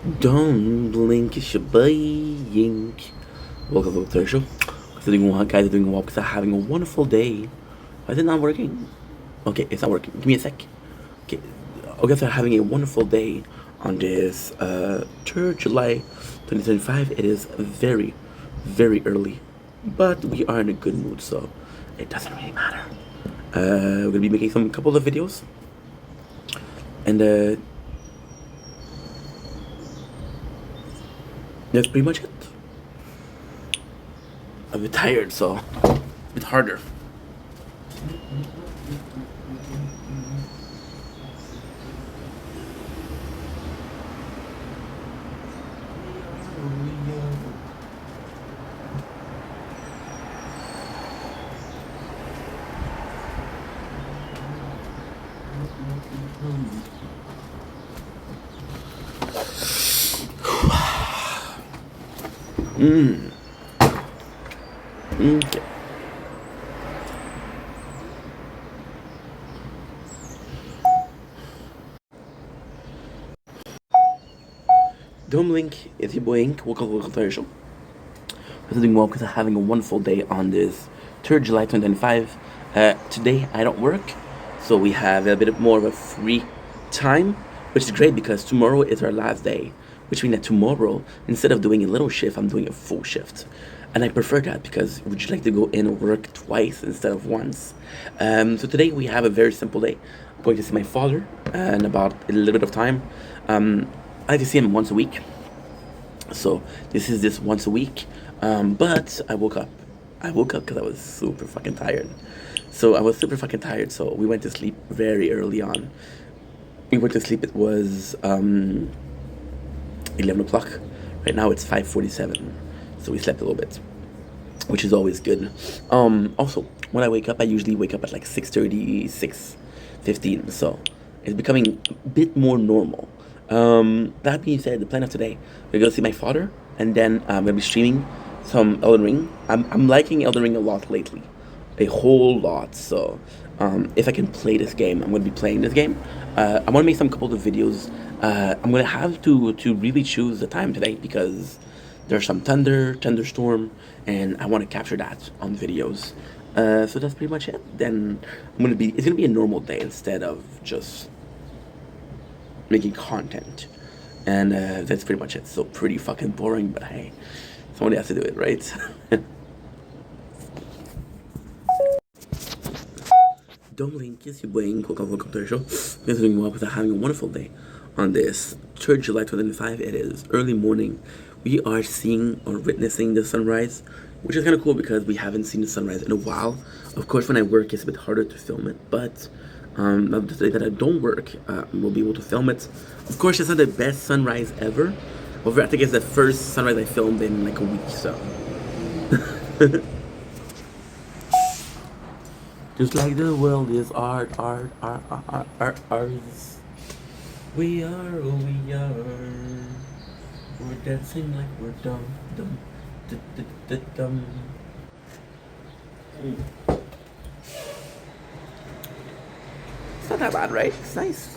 Don't blink, it's your boy Yink. Welcome to the show. Guys are doing well because I'm having a wonderful day. Why is it not working? Okay, it's not working. Give me a sec. Okay, guys are having a wonderful day on this 3rd July 2025. It is very, very early, but we are in a good mood, so it doesn't really matter. We're gonna be making some couple of videos, and that's pretty much it. I'm a bit tired, so a bit harder. Okay. Don't blink, it's your boy Ink. Welcome to our show. I'm doing well because I'm having a wonderful day on this 3rd July 2025. Today I don't work, so we have a bit more of a free time, which is great because tomorrow is our last day. Which means that tomorrow, instead of doing a little shift, I'm doing a full shift. And I prefer that because would you like to go in and work twice instead of once? So today we have a very simple day. I'm going to see my father in about a little bit of time. I like to see him once a week. So this is this once a week. But I woke up. I woke up because I was super fucking tired. So I was super fucking tired. So we went to sleep very early on. We went to sleep. It was 11 o'clock. Right now it's 5:47. So we slept a little bit, which is always good. Also, when I wake up, I usually wake up at like 6:30, 6:15. So it's becoming a bit more normal. That being said, the plan of today, we're gonna see my father, and then I'm gonna be streaming some Elden Ring. I'm liking Elden Ring a lot lately, a whole lot. So if I can play this game, I'm gonna be playing this game. I want to make some couple of videos. I'm gonna have to really choose the time today because there's some thunderstorm, and I want to capture that on videos. So that's pretty much it. Then it's gonna be a normal day instead of just making content, and that's pretty much it. So pretty fucking boring, but hey, somebody has to do it, right? Don't blink, kiss your brain. Welcome to the show. This is doing well because I'm having a wonderful day on this 3rd July 2025. It is early morning. We are seeing or witnessing the sunrise, which is kind of cool because we haven't seen the sunrise in a while. Of course, when I work, it's a bit harder to film it, but the day that I don't work, we'll be able to film it. Of course, it's not the best sunrise ever. However, I think it's the first sunrise I filmed in like a week, so. Just like the world is art. We are who we are. We're dancing like we're dumb. It's not that bad, right? It's nice.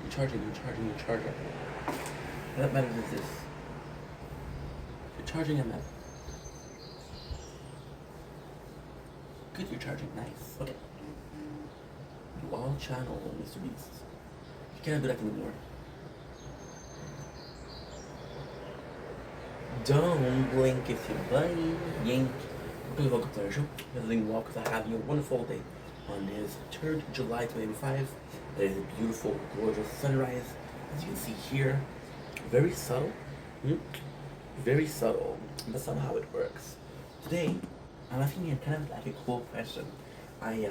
You're charging. What matters is this. You're charging a map. Good, you're charging. Nice. Okay. Dual channel, Mr. Beast. You can't do that anymore. Don't blink if you blind. Yank. Welcome to our show. You're doing well because I have your wonderful day on this 3rd July 2025. It is a beautiful, gorgeous sunrise, as you can see here. Very subtle, hmm? Very subtle, but somehow it works. Today, I'm asking you kind of like a cool question. I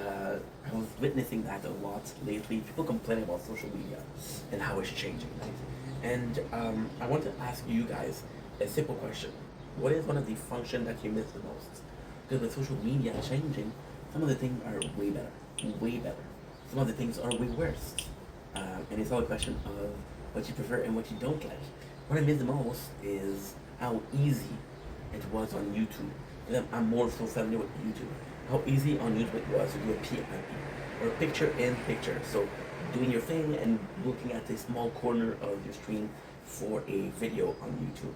was witnessing that a lot lately. People complaining about social media and how it's changing, right? And I want to ask you guys a simple question. What is one of the functions that you miss the most? Because with social media changing, some of the things are way better, way better. Some of the things are way worse. And it's all a question of what you prefer and what you don't like. What I miss the most is how easy it was on YouTube. And I'm more so familiar with YouTube. How easy on YouTube it was to do a PIP or picture in picture. So doing your thing and looking at a small corner of your screen for a video on YouTube.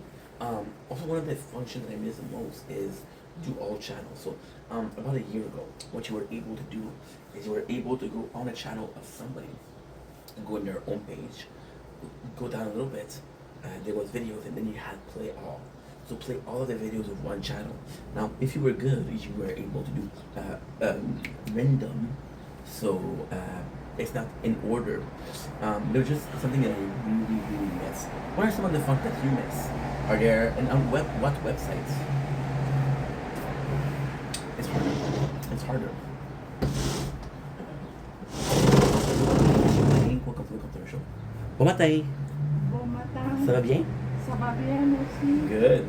Also, one of the functions that I miss the most is do all channels. So about a year ago, what you were able to do is you were able to go on a channel of somebody and go in their own page, go down a little bit, there was videos, and then you had play all. So play all of the videos of one channel. Now, if you were good, you were able to do random. So it's not in order. There's just something that I really, really miss. What are some of the fun that you miss? Are there, and on what websites? It's harder. It's harder. Bon matin. Bon matin. Ça va bien? Ça va bien aussi. Good.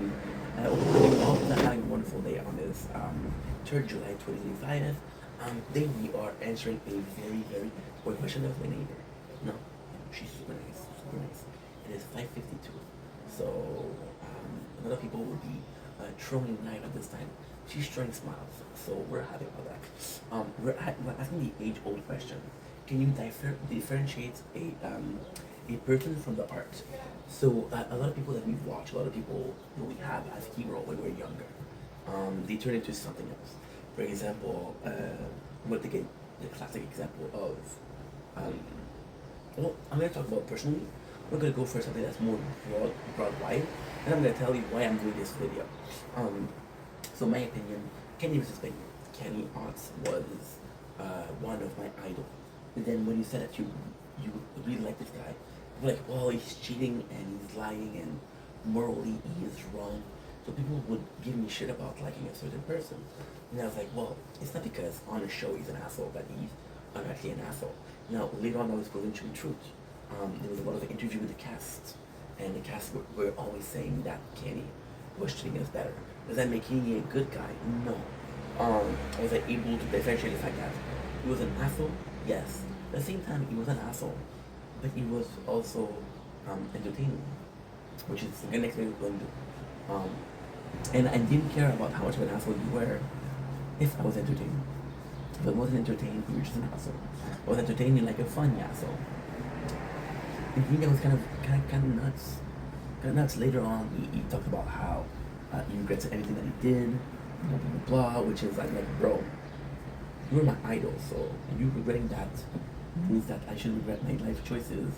Hope you all are having a wonderful day on this 3rd July 2025. Today we are answering a very, very quick question of my neighbor. No, she's super nice, super nice. It is 5:52. So a lot of people will be throwing knife at this time. She's throwing smiles, so we're happy about that. We're asking the age-old question. Can you differentiate a person from the art? So a lot of people that we've watched, a lot of people who we have as hero when we're younger, they turn into something else. For example, what the classic example of, well, I'm going to talk about personally. I'm going to go for something that's more broad wide, and I'm going to tell you why I'm doing this video. So my opinion, Kenny was his opinion. Kenny Otts was one of my idols. And then when you said that you really like this guy, you're like, well, he's cheating and he's lying and morally he is wrong. So people would give me shit about liking a certain person. And I was like, well, it's not because on the show he's an asshole that he's actually an asshole. Now, later on, I was proven to be true. There was a lot of interview with the cast, and the cast were always saying that Kenny was treating us better. Does that make Kenny a good guy? No. I was able to differentiate the fact that he was an asshole? Yes. At the same time, he was an asshole, but he was also entertaining, which is the next thing we're going to do. And I didn't care about how much of an asshole you were if I was entertaining. If I wasn't entertained, you were just an asshole. If I was entertaining like a funny asshole. And I think that was kind of nuts. Kind of nuts. Later on, he talked about how he regrets anything that he did, blah, blah, blah, which is like, bro, you were my idol, so you regretting that means that I should regret my life choices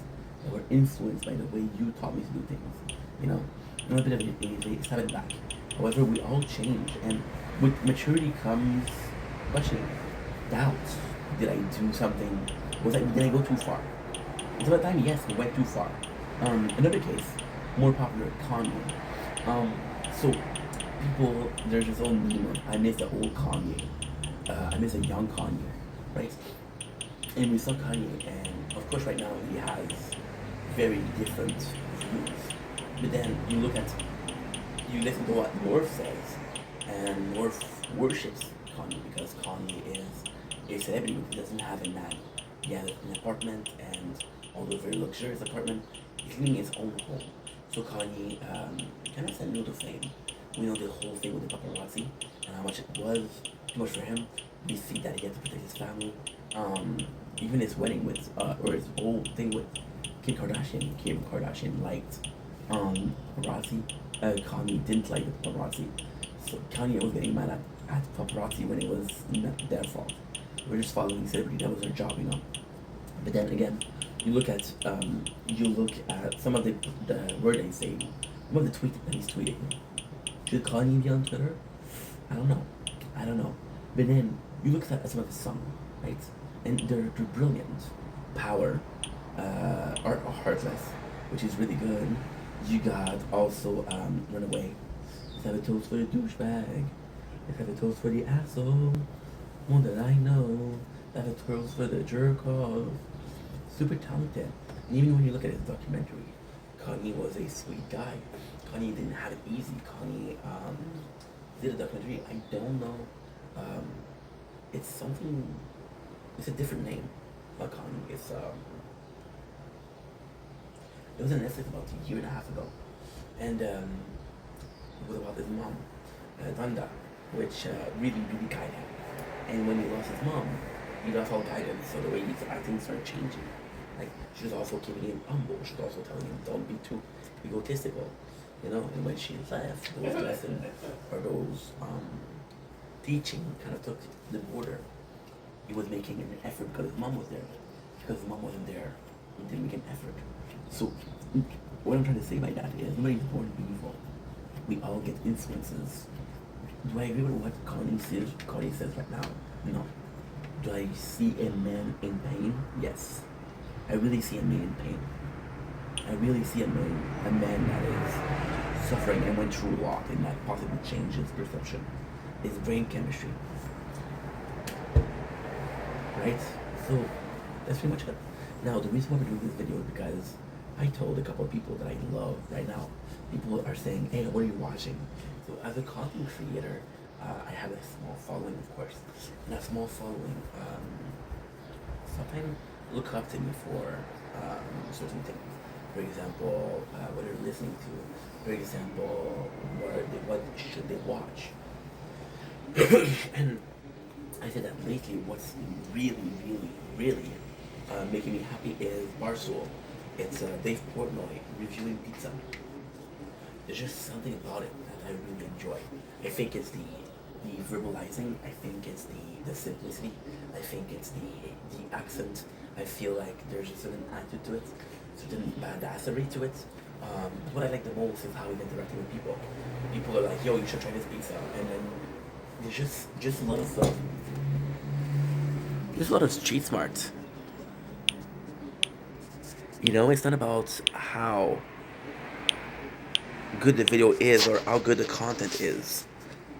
that were influenced by the way you taught me to do things. You know, I'm a bit of a step it back. However, we all change, and with maturity comes questioning, doubt. Did I do something? Did I go too far? It's about time, yes, we went too far. Another case, more popular, Kanye. So people, there's this old meme. I miss the old Kanye. I miss a young Kanye, right? And we saw Kanye, and of course, right now he has very different views. But then you listen to what North says, and North worships Kanye because Kanye is a celebrity who doesn't have a man. He has an apartment, and although very luxurious apartment, he's living his own home. So Kanye kind of said no to fame. We know the whole thing with the paparazzi and how much it was too much for him. We see that he had to protect his family. Even his wedding with, or his whole thing with Kim Kardashian liked paparazzi. Kanye didn't like the paparazzi. So Kanye was getting mad at paparazzi when it was not their fault. We're just following celebrity, that was their job, you know. But then again, you look at some of the word they say, some of the tweet that he's tweeting. Should Kanye be on Twitter? I don't know. But then you look at some of his songs. right? And they're brilliant. Power, are Heartless, which is really good. You got also Runaway. Let's have a toast for the douchebag. Let's have a toast for the asshole. One that I know. Let's have a toast for the jerk off. Super talented. And even when you look at his documentary, Kanye was a sweet guy. Kanye didn't have it easy. Kanye did a documentary. I don't know. Um, it's something. It's a different name. Not Kanye. It was on Netflix about a year and a half ago, and it was about his mom, Danda, which really guided him. And when he lost his mom, he lost all guidance. So the way he's acting started changing. Like she was also keeping him humble. She was also telling him don't be too egotistical, you know. And when she left, those lessons or those teaching kind of took the border. He was making an effort because his mom was there. Because his mom wasn't there, he didn't make an effort. So what I'm trying to say by that is nobody's born evil. We all get influences. Do I agree with what Kanye says right now? No. Do I see a man in pain? Yes. I really see a man in pain. I really see a man that is suffering and went through a lot and that possibly changed his perception, his brain chemistry. Right? So that's pretty much it. Now the reason why we're doing this video is because I told a couple of people that I love right now. People are saying, hey, what are you watching? So as a content creator, I have a small following, of course. And that small following sometimes look up to me for certain things. For example, what they're listening to. For example, what should they watch? And I said that lately what's really making me happy is Barstool. It's Dave Portnoy reviewing pizza. There's just something about it that I really enjoy. I think it's the verbalizing. I think it's the simplicity. I think it's the accent. I feel like there's a certain attitude to it, certain badassery to it. What I like the most is how he's interacting with people. People are like, yo, you should try this pizza. And then there's just a lot of stuff. There's a lot of street smart. You know, it's not about how good the video is or how good the content is.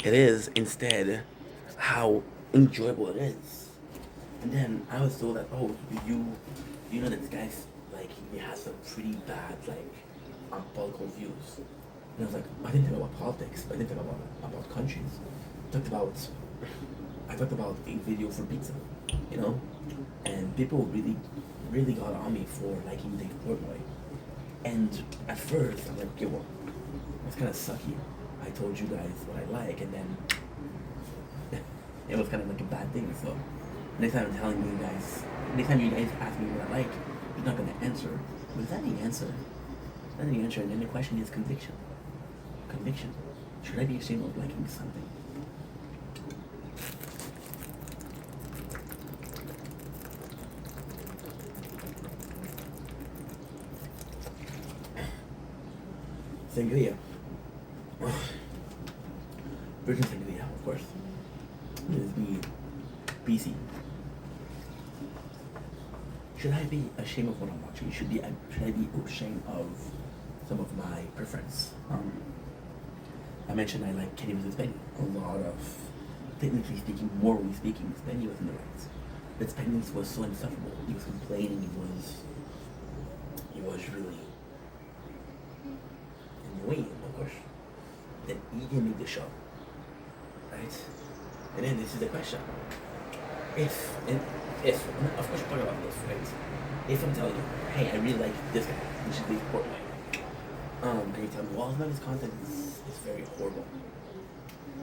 It is instead how enjoyable it is. And then I was told that, oh, you know that this guy's like he has some pretty bad like political views. And I was like, I didn't talk about politics. I didn't talk about countries. I talked about a video for pizza, you know, and people really got on me for liking Dave Portnoy. And at first I'm like, okay, well, that's kind of sucky. I told you guys what I like, and then it was kind of like a bad thing. So next time I'm telling you guys, next time you guys ask me what I like, you're not gonna answer. But is that the answer? That's the answer. And then the question is conviction. Conviction. Should I be ashamed of liking something? Sangria. Virgin Sangria, of course. It is BC. Should I be ashamed of what I'm watching? Should I be ashamed of some of my preference? I mentioned I like Kenny vs. Benny. A lot of, technically speaking, morally speaking, Benny was in the right. But Benny was so insufferable. He was complaining. He was really annoying, of course. Then he didn't make the show, right? And then this is the question: if, of course, we're talking about this, right? If I'm telling you, hey, I really like this guy, which is Dave Portnoy, and you tell me, well, none of his content is very horrible.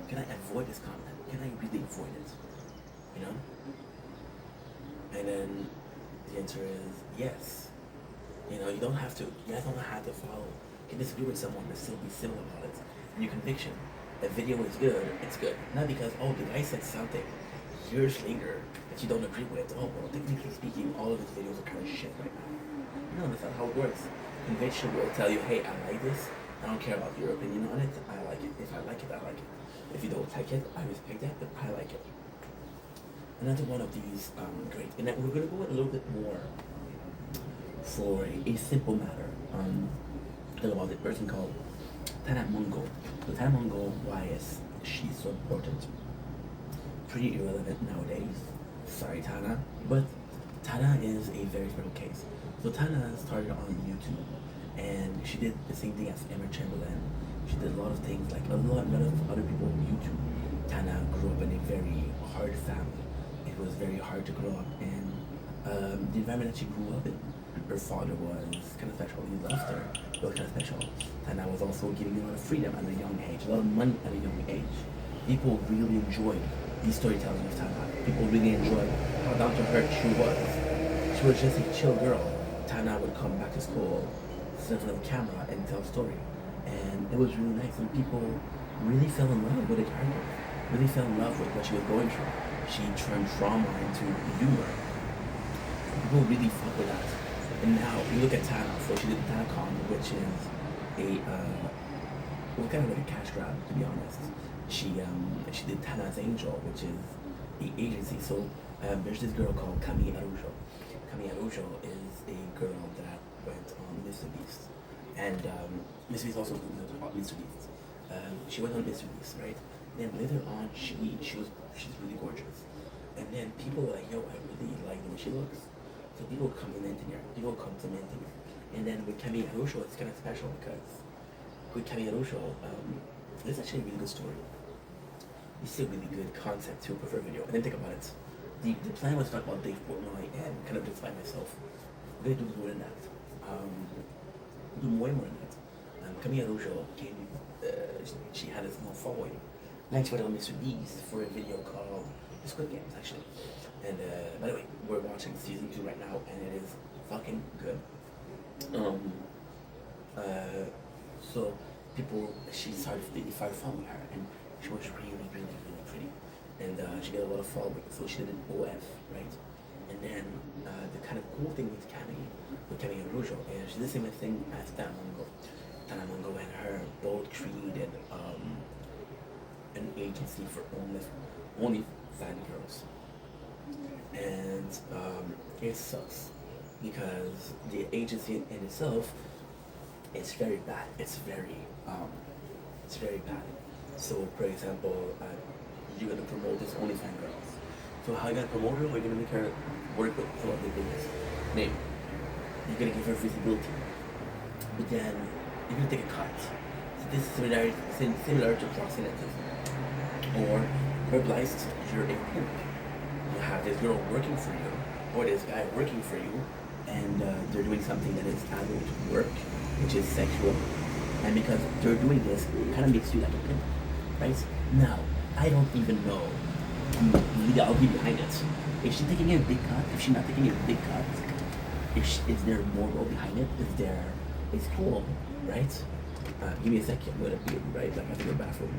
Can I avoid this content? Can I really avoid it? You know? And then the answer is yes. You know, you don't have to. You guys don't have to follow. You can disagree with someone but still be civil about it. And your conviction. A video is good, it's good. Not because, oh, the guy said something years later that you don't agree with. Oh, well, technically speaking, all of his videos are kind of shit right now. No, that's not how it works. Conviction will tell you, hey, I like this. I don't care about your opinion on it. I like it. If I like it, I like it. If you don't like it, I respect that, but I like it. another one of these great, and then we're gonna go a little bit more for a simple matter. Talk about the person called Tana Mongo. So Tana Mongo, why is she so important? Pretty irrelevant nowadays. Sorry, Tana, but Tana is a very special case. So Tana started on YouTube, and she did the same thing as Emma Chamberlain. She did a lot of things like a lot of other people on YouTube. Tana grew up in a very hard family. It was very hard to grow up in. The environment that she grew up in. Her father was kind of special. He loved her. It was kind of special. Tana was also giving a lot of freedom at a young age, a lot of money at a young age. People really enjoyed the storytelling of Tana. People really enjoyed how down to earth she was. She was just a chill girl. Tana would come back to school, sit in front of the camera, and tell a story. And it was really nice, and people really fell in love with the character. Really fell in love with what she was going through. She turned trauma into humor. People really fuck with that. And now you look at Tana. So she did TanaCon, which is a it was kind of like a cash grab, to be honest. She did Tana's Angel, which is a agency. So there's this girl called Camille Arujo. Camille Arujo is a girl that went on Mr. Beast, and Mr. Beast also knows about Mr. Beast. She went on Mr. Beast, right? Then later on, she's really gorgeous, and then people were like, "Yo, I really like the way she looks." So people complimenting her, and then with Camille Arujo, it's kind of special because with Camille Arujo, it's actually a really good story. It's a really good concept to for a video. And then think about it. The plan was to talk about Dave Portnoy and kind of just by myself. We're gonna do more than that. Do way more than that. Camille Arujo came. She had a small following. Then she went on Mr. Beast for a video called The Squid Games, actually. And by the way, we're watching season 2 right now, and it is fucking good. So she started following her, and she was really, really, really pretty, and she got a lot of following. So she did an OF, right? And then the kind of cool thing with Camille Arujo, is she did the same thing as Tana Mongo. Tana Mongo and her both created an agency for only fan girls. And it sucks because the agency in itself is very bad. It's very bad. So, for example, you're gonna promote this OnlyFans girls. So how are you gonna promote her? Or you're gonna make her work with for the business name? You're gonna give her visibility, but then you're gonna take a cut. So this is similar to proxenetism or verbalized. You're a pimp. You have this girl working for you, or this guy working for you, and they're doing something that is adult work, which is sexual. And because they're doing this, it kind of makes you like a pimp, right? Now, I don't even know the legality behind it. Is she taking a big cut? If she's not taking a big cut, is there moral behind it? It's cool, right? Give me a second, I'm gonna be right back. I have to go to the bathroom.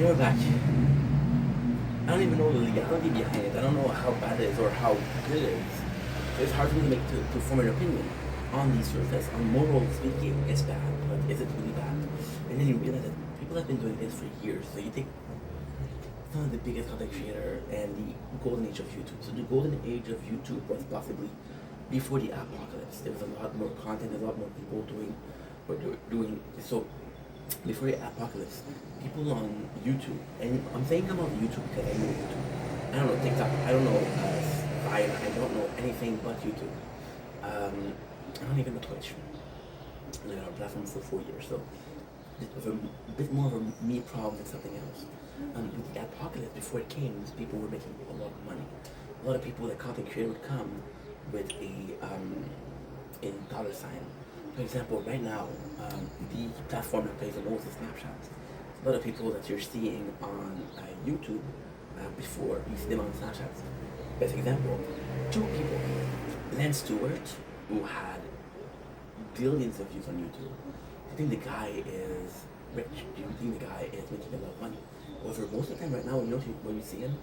we're back. I don't even know the legality behind it. I don't know how bad it is or how good it is. It's hard for me to form an opinion on the surface. On moral speaking, it's bad, but is it really bad? And then you realize that people have been doing this for years. So you take some of the biggest content creator and the golden age of YouTube. So the golden age of YouTube was possibly before the apocalypse. There was a lot more content, a lot more people doing so. Before the apocalypse, people on YouTube, and I'm saying about YouTube because I know YouTube. I don't know TikTok. I don't know Vine. I don't know anything but YouTube. I don't even know Twitch. I've been on a platform for 4 years, so it was a bit more of a me problem than something else. With the apocalypse, before it came, people were making a lot of money. A lot of people, that content creator would come with a dollar sign. For example, right now, the platform that pays the most is Snapchat. A lot of people that you're seeing on YouTube before, you see them on Snapchat. Best example, two people. Lance Stewart, who had billions of views on YouTube. I think the guy is rich. Do you think the guy is making a lot of money? However, most of the time right now, when you see him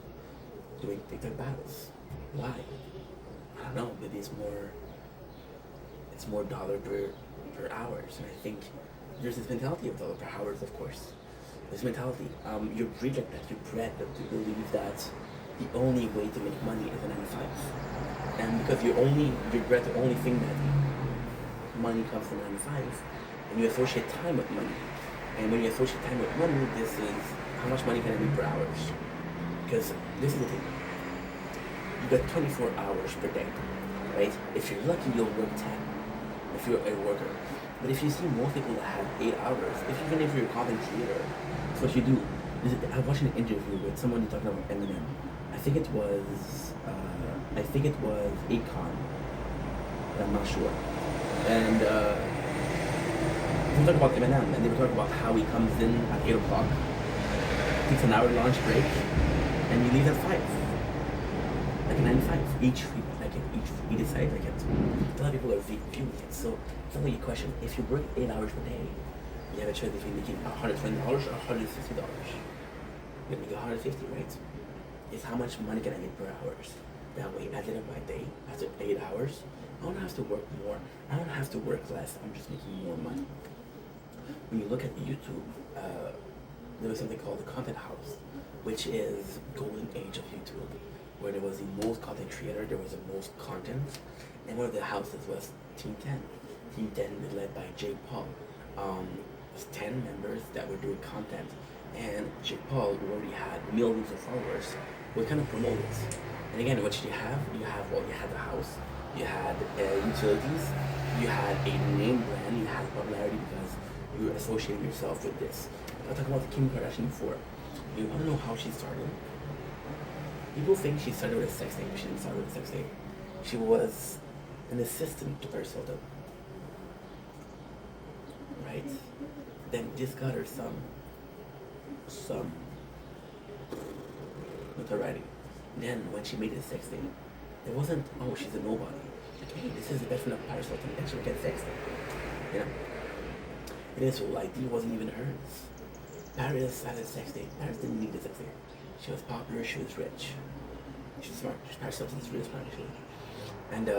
doing TikTok battles, why? I don't know. Maybe it's more dollar per hours, and I think there's this mentality of dollar per hours, of course. This mentality, you're bred like that. You're bred to believe that the only way to make money is a 9 to 5, and because you're bred to only think that money comes from 9 to 5, and you associate time with money. And when you associate time with money, this is how much money can I make per hours? Because this is the thing. You got 24 hours per day, right? If you're lucky, you'll work 10. If you're a worker. But if you see most people that have 8 hours, even if you're a content creator, that's what you do. I watched an interview with someone talking about Eminem. I think it was Akon, but I'm not sure. And we were talking about Eminem, and they were talking about how he comes in at 8 o'clock, takes an hour lunch break, and he leaves at 5. Like a 9 to 5. He decides like it. A lot of people are viewing it. So it's only a question. If you work 8 hours per day, you have a choice between making $120 or $150. You make $150, right? It's how much money can I make per hour? That way, at the end of my day, after 8 hours, I don't have to work more. I don't have to work less. I'm just making more money. When you look at YouTube, there was something called the Content House, which is golden age of YouTube, where there was the most content creator, there was the most content, and one of the houses was Team 10. Team 10 was led by Jake Paul. It was 10 members that were doing content, and Jake Paul, who already had millions of followers, would kind of promote it. And again, what did you have? You had the house, you had utilities, you had a name brand, you had popularity because you were associating yourself with this. I talked about Kim Kardashian before. You want to know how she started? People think she started with a sex tape, but she didn't start with a sex tape. She was an assistant to Paris Hilton. Right? Then this got her some notoriety. Then when she made a sex tape, it wasn't, oh, she's a nobody. Like, hey, this is the best friend of Paris Hilton, and she'll get sex tape. You know? And this whole idea wasn't even hers. Paris had a sex tape. Paris didn't need a sex tape. She was popular, she was rich. She was smart. Paris Hilton is really smart, actually. And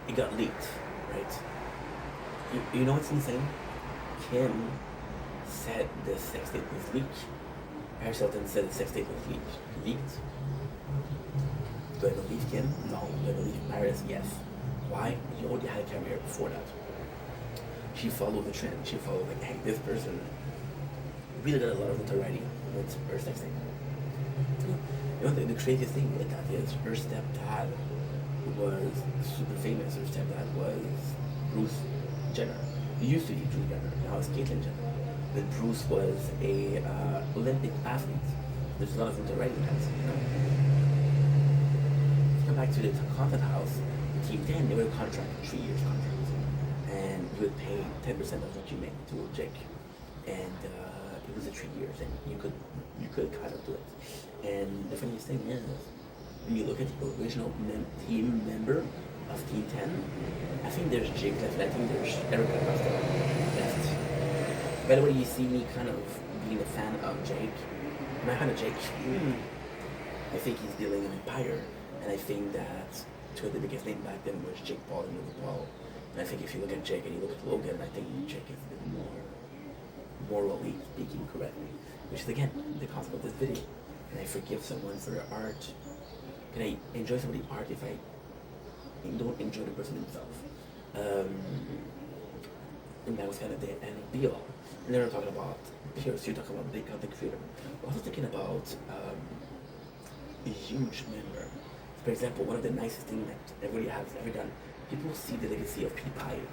it got leaked, right? You know what's insane? Kim said the sex tape was leaked. Paris Hilton said the sex tape was leaked. Do I believe Kim? No. Do I believe Paris? Yes. Why? She already had a career before that. She followed the trend. She followed, like, hey, this person really got a lot of notoriety with her sex tape. You know, the craziest thing with that is her stepdad was super famous. Her stepdad was Bruce Jenner. He used to be Bruce Jenner. Now it's Caitlyn Jenner. But Bruce was a Olympic athlete. There's a lot of notoriety in that. You know? Come back to the Content House. Team 10, they were a contract, 3 years contract. And you would pay 10% of what you make to Jake. And it was a 3 years, and you could kind of do it. And the funniest thing is, when you look at the original team member of Team 10, I think there's Jake left, and I think there's Erica Costa left. By the way, you see me kind of being a fan of Jake. My fan of Jake. I think he's building an empire, and I think that two of the biggest names back then was Jake Paul and Logan Paul. And I think if you look at Jake and you look at Logan, I think Jake is a bit more morally speaking correctly, which is again the concept of this video. Can I forgive someone for their art? Can I enjoy somebody's art if I don't enjoy the person himself? And that was kind of the end of be all. And then we're talking about here, so you're talking about big content creator. We're also thinking about a huge member. For example, one of the nicest things that everybody has ever done, people see the legacy of PewDiePie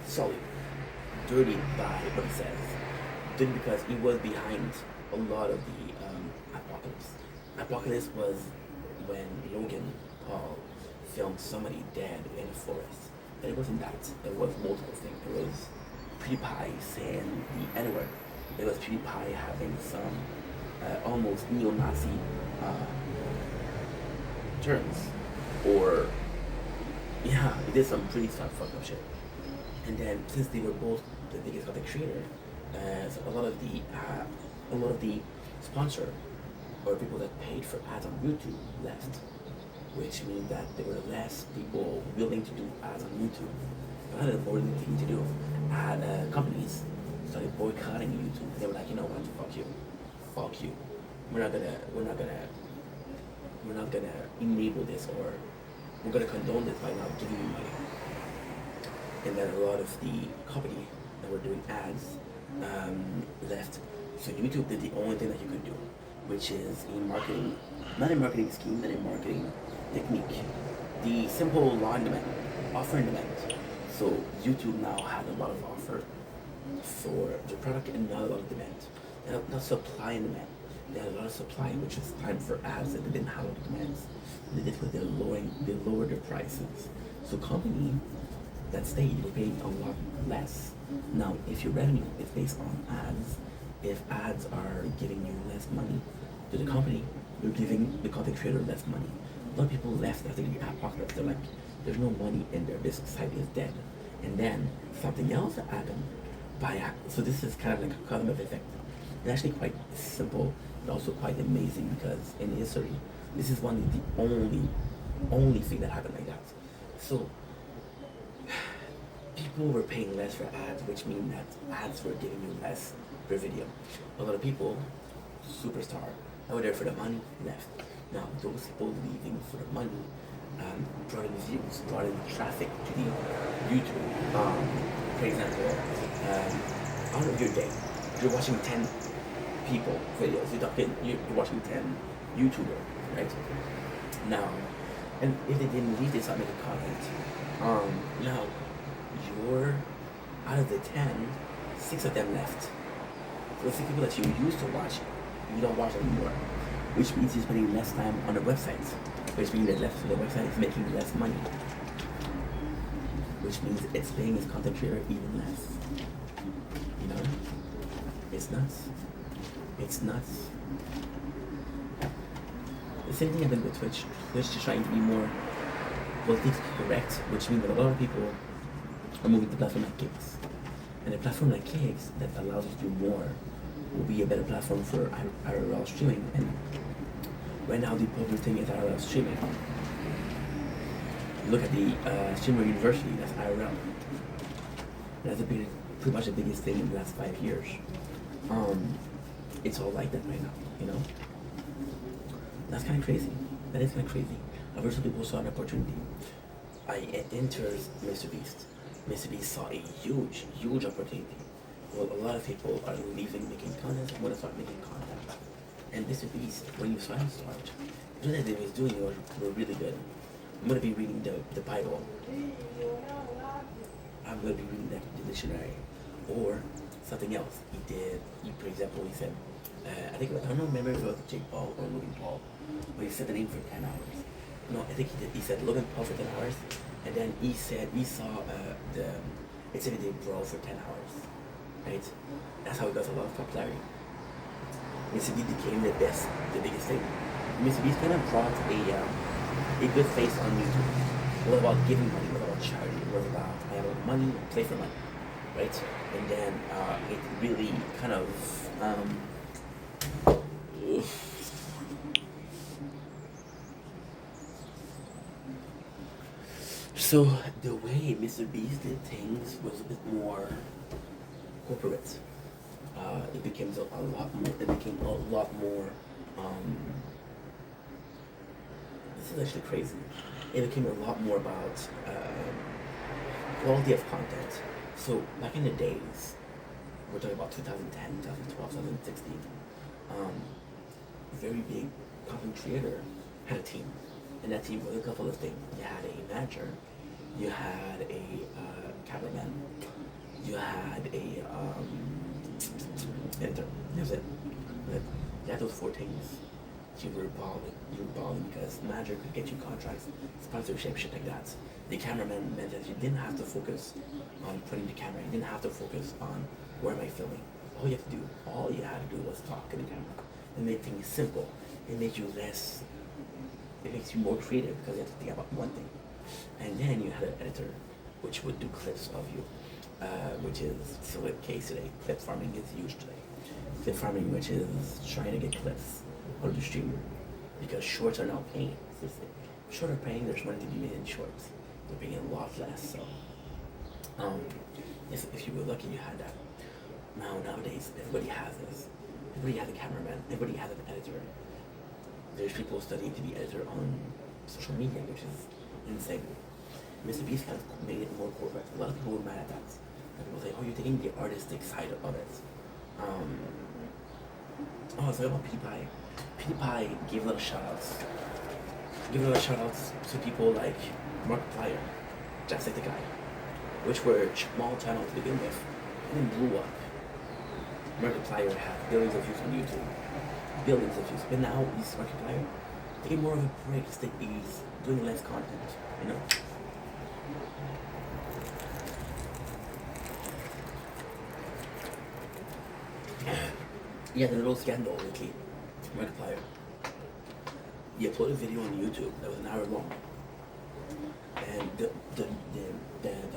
solid, dirty by what he says. Dirty because he was behind a lot of the apocalypse. Apocalypse was when Logan Paul filmed somebody dead in a forest. And it wasn't that. It was multiple things. It was PewDiePie saying the N-word. It was PewDiePie having some almost neo-Nazi terms. Or, yeah, he did some pretty fucked up shit. And then, since they were both the biggest content creator, so a lot of the sponsor or people that paid for ads on YouTube left, which means that there were less people willing to do ads on YouTube. They had a more thing to do. Companies started boycotting YouTube. They were like, you know what, fuck you. We're not gonna enable this, or we're gonna condone this by not giving you money. And then a lot of the company that were doing ads left. So YouTube did the only thing that you could do, which is not a marketing scheme, but a marketing technique. The simple law and demand, offer and demand. So YouTube now had a lot of offer for the product and not a lot of demand. Not supply and demand. They had a lot of supply, which was time for ads, and they didn't have a lot of demands. They did what they lowered their prices. So company that stayed were paying a lot less. Now, if your revenue is based on ads, if ads are giving you less money to the company, you're giving the content creator less money. A lot of people left after the apocalypse. They're like, there's no money in there. This society is dead. And then something else happened so this is kind of like a cumulative effect. It's actually quite simple, but also quite amazing, because in history, this is one of the only thing that happened like that. So people were paying less for ads, which means that ads were giving you less per video. A lot of people, superstar, that were there for the money, left. Now, those people leaving for the money brought in views, brought in traffic to the YouTube. For example, out of your day, you're watching 10 people videos, you're watching 10 YouTubers, right? Now, and if they didn't leave, they start making content. Now, you're, out of the 10, 6 of them left. So the 6 people that you used to watch, you don't watch anymore. Which means you're spending less time on the website. Which means that the website is making less money. Which means it's paying its content creator even less. You know? It's nuts. It's nuts. The same thing happened with Twitch. Twitch is trying to be more politically correct, which means that a lot of people are moving to platform like Kicks. And a platform like Kicks that allows you to do more will be a better platform for IRL streaming. And right now the popular thing is IRL streaming. Look at the Streamer University, that's IRL. That's pretty much the biggest thing in the last 5 years. It's all like that right now, you know? That's kind of crazy. That is kind of crazy. I've heard some people saw an opportunity. I entered MrBeast. MrBeast saw a huge opportunity. Well, a lot of people are leaving making content and want to start making content. And MrBeast, when you saw him start, the things that he was doing were really good. I'm going to be reading the Bible. I'm going to be reading the dictionary. Or something else. For example, he said, I don't remember if it was Jake Paul or Logan Paul, but he said the name for 10 hours. No, I think he said Logan Paul for 10 hours, and then he said he saw It's Everyday Bro for 10 hours, right? That's how he got a lot of popularity. MrBeast became the biggest thing. MrBeast kind of brought a good face on YouTube. It was about giving money, it was about charity, it was about, I have money, play for money. right? And then it really kind of so the way Mr. Beast did things was a bit more corporate. It became a lot more. It became a lot more. Um, this is actually crazy. It became a lot more about quality of content. So back in the days, we're talking about 2010, 2012, 2016. Very big content creator had a team, and that team was a couple of things. You had a manager, you had a cameraman, you had a editor. That was it. But you had those four things. You were balling. You were balling because the manager could get you contracts, sponsorship, shit like that. The cameraman meant that you didn't have to focus on putting the camera. You didn't have to focus on where am I filming. All you had to do was talk in the camera. It made things simple. It makes you less. It makes you more creative because you have to think about one thing. And then you had an editor, which would do clips of you, which is still the case today. Clip farming is huge today. Clip farming, which is trying to get clips out of the streamer, because shorts are now paying. Shorts are paying. There's money to be made in shorts. They're paying a lot less. So, if you were lucky, you had that. Nowadays, everybody has this. Everybody has a cameraman. Everybody has an editor. There's people studying to be editor on social media, which is insane. Mr. Beast kind of made it more corporate. A lot of people were mad at that. And people say, "Oh, you're taking the artistic side of it." I was talking about PewDiePie. PewDiePie gave a lot of shout-outs. To people like Markiplier, Jacksepticeye, which were small channels to begin with, and then blew up. Markiplier had billions of views on YouTube. Billions of views. But now, he's Markiplier, taking more of a break. He's doing less content, you know? Yeah, the little scandal lately. Markiplier. He uploaded a video on YouTube that was an hour long, and the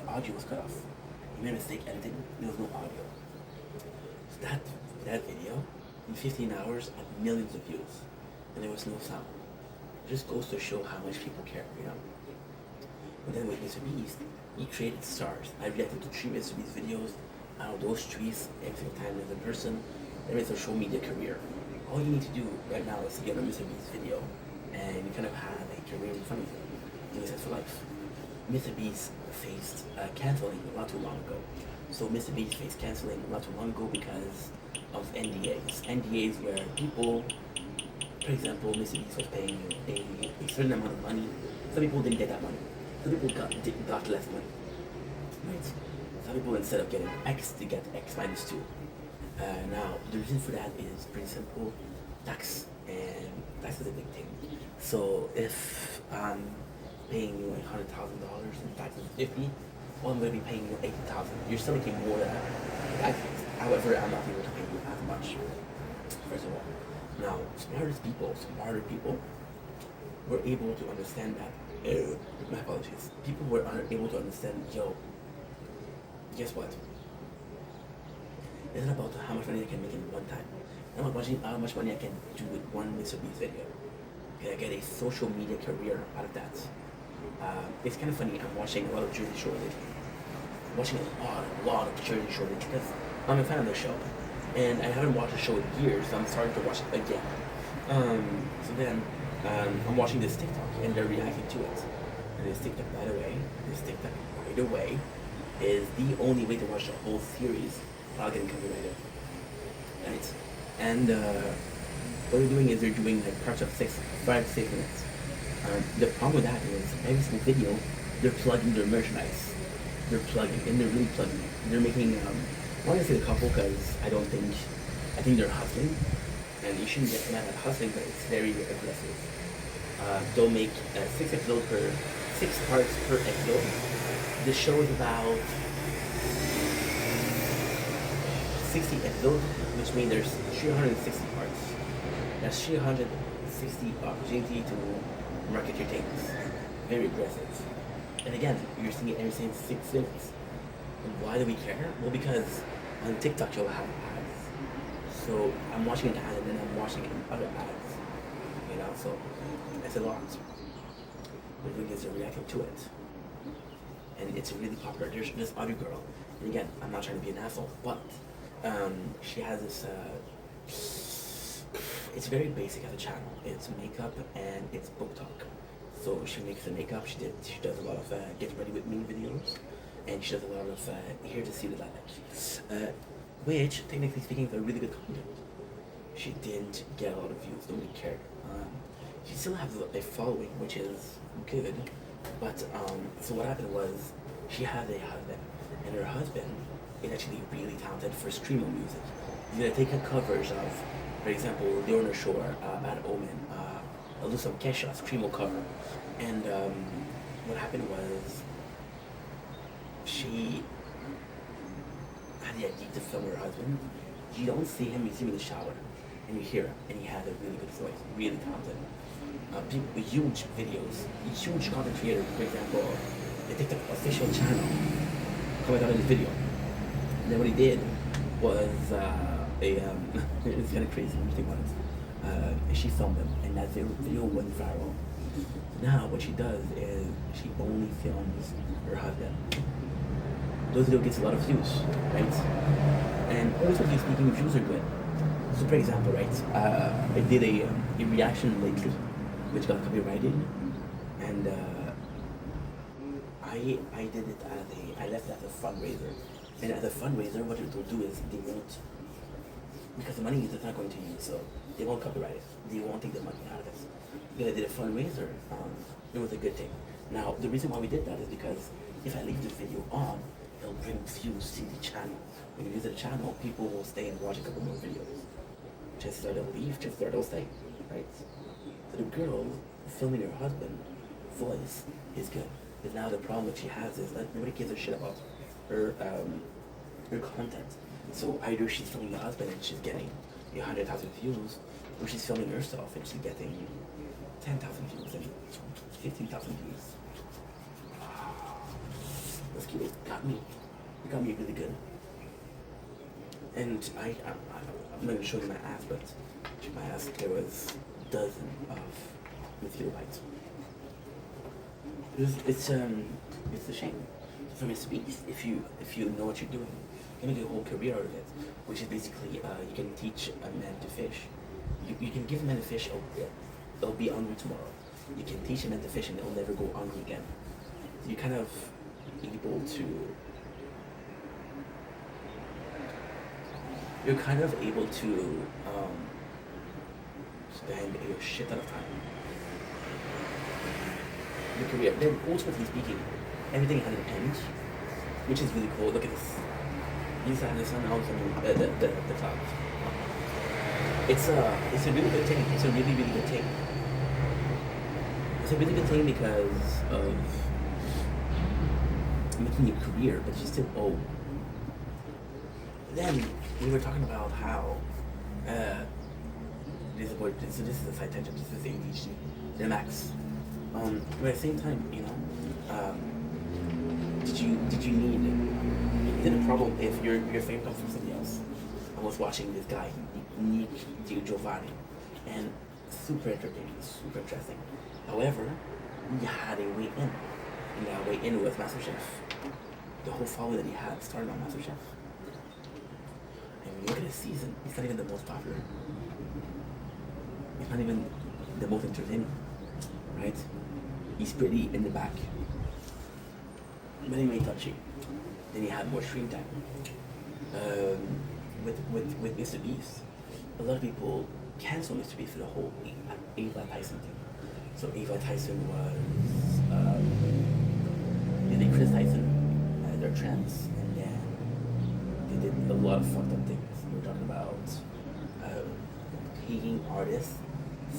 audio was cut off. He made a mistake editing. There was no audio. So that video, in 15 hours, had millions of views, and there was no sound. It just goes to show how much people care, you know. But then with Mr. Beast, he created stars. I reacted to 3 Mr. Beast videos. Out of those 3, every single time there's a person that makes a social media career. All you need to do right now is to get on a Mr. Beast video, and you kind of have a career in front of you. You know, that's for life. Mr. Beast faced canceling not too long ago. So Mr. Beast faced canceling not too long ago because of NDAs. NDAs where people, for example, Mr. Beast was paying a certain amount of money. Some people didn't get that money. Some people got less money. Right? Some people, instead of getting X, they get X minus 2. Now, the reason for that is pretty simple. Tax. And tax is a big thing. So if I'm paying you like $100,000 and tax is 50, well, I'm going to be paying you 80,000. You're still making more than taxes. However, I'm not able to pay you as much. First of all, now smarter people were able to understand that. My apologies. People were able to understand. Guess what? It's not about how much money I can make in one time. It's not about how much money I can do with one Mr. Beast video. Can I get a social media career out of that? It's kind of funny. I'm watching a lot of Jersey Shore lately. I'm watching a lot of Jersey Shore lately because I'm a fan of the show, and I haven't watched the show in years. So I'm starting to watch it again. So then I'm watching this TikTok, and they're reacting to it. And this TikTok, by the way, is the only way to watch the whole series without getting copyrighted. Right? And what they're doing is they're doing like parts of 5 to 6 minutes. The problem with that is every single video, they're plugging their merchandise. They're really plugging it. They're making, I want to say the couple because I think they're hustling. And you shouldn't get mad at hustling, but it's very aggressive. They'll make 6 parts per episode. The show is about 60 episodes, which means there's 360 parts. That's 360 opportunity to market your things. Very aggressive. And again, you're seeing it every single 6 minutes. Why do we care? Well, because on TikTok you'll have ads. So I'm watching an ad and then I'm watching other ads. You know, so it's a lot. But when kids are reacting to it, and it's really popular. There's this other girl, and again, I'm not trying to be an asshole, but she has this. It's very basic as a channel. It's makeup and it's book talk. So she makes the makeup. She does a lot of get ready with me videos, and she does a lot of here to see the lilac, which technically speaking is a really good content. She didn't get a lot of views. Nobody cared. She still has a following, which is good. But so what happened was she had a husband, and her husband is actually really talented for streaming music. He's gonna take her covers of, for example, Leona Shore, Bad Omen, I'll do some Kesha, Screamo cover. And what happened was she had the idea to film her husband. You don't see him, you see him in the shower, and you hear him, and he has a really good voice, really talented. People with huge videos, huge content creators, for example, the TikTok official channel, commented on his video. And then what he did was it's kind of crazy when you think about it. She filmed him, and that video went viral. Now what she does is she only films her husband. Those videos gets a lot of views, right? And ultimately speaking, views are good. So for example, right, I did a reaction lately, which got copyrighted, and I did it as I left it as a fundraiser, and as a fundraiser, what it will do is they won't, because the money is not going to use, so they won't copyright it. They won't take the money out of it. Because I did a fundraiser, it was a good thing. Now the reason why we did that is because if I leave the video on, it'll bring views to the channel. When you visit the channel, people will stay and watch a couple more videos. Chances are they'll leave, chances are they'll stay, right? So the girl filming her husband voice is good. But now the problem that she has is that nobody gives a shit about her content. So either she's filming the husband and she's getting 100,000 views, or she's filming herself and she's getting 10,000 views and 15,000 views. This kid got me. It got me really good. And I'm not gonna show you my ass, but my ass, there was dozens of meteorites. It's a shame. From his speaks, if you know what you're doing, you can make a whole career out of it. Which is basically you can teach a man to fish. You can give a man a fish, it'll be hungry tomorrow. You can teach a man to fish and it'll never go hungry again. So you're kind of able to spend a shit ton of time. Your career. Then ultimately speaking, everything has an end, which is really cool. Look at this. You saw the sun out on the clouds. It's a really good thing. It's a really, really good thing. It's a really good thing because of making a career, but you still owe. Then we were talking about how this is a side tangent. This is ADHD, the max. But at the same time, you know, did you need? Is it a problem if your fame comes from somebody else? I was watching this guy, Nick Giovanni, and super entertaining, super interesting. However, we had a way in, and that way in was MasterChef. The whole following that he had started on MasterChef. And when you look at his season, it's not even the most popular. It's not even the most entertaining, right? He's pretty in the back. But anyway, touchy. Then he had more screen time. With Mr. Beast, a lot of people cancel Mr. Beast for the whole Ava Tyson thing. So Ava Tyson was they Chris Tyson, they're trans, and then they did a lot of fucked up things. We're talking about paying artists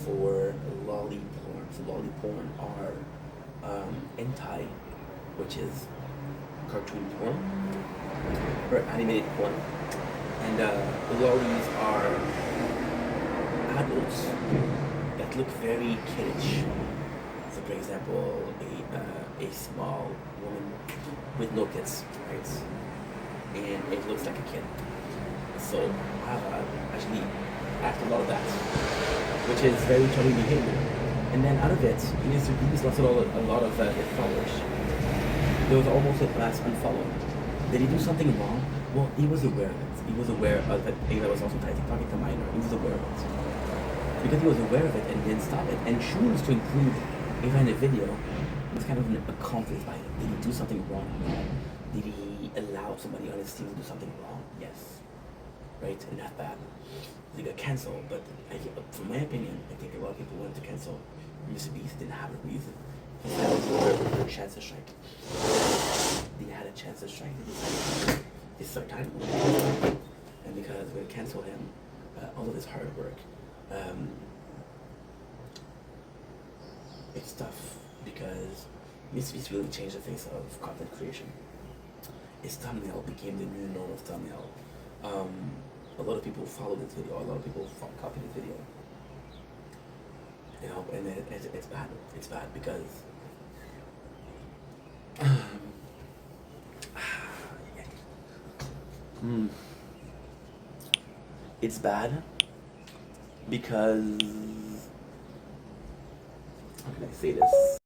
for lolly porn. So lolly porn are hentai, which is cartoon porn or animated porn, and the lollies are adults that look very kiddish. So, for example, a small woman with no tits, right? and it looks like a kid. So I've actually asked a lot of that, which is very troubling behavior. And then out of it, Mr. Beast lost a lot of his followers. There was almost a mass unfollowing. Did he do something wrong? Well, he was aware of it. He was aware of that Ava was also talking to minor. He was aware of it. Because he was aware of it and didn't stop it and chose to include Ava in the video, it was kind of a conflict by him. Did he do something wrong? No. Did he allow somebody on his team to do something wrong? Yes. Right? And that's bad. They got cancelled, but from my opinion, I think a lot of people wanted to cancel Mr. Beast. Didn't have a reason. He had a chance to strike. They had a chance to strike. They decided it's their time. And because we're going to cancel him, all of his hard work, it's tough because Mr. Beast really changed the face of content creation. His thumbnail became the new normal thumbnail. A lot of people follow this video. A lot of people copy this video. You know, and it's bad. It's bad because it's bad because how can I say this?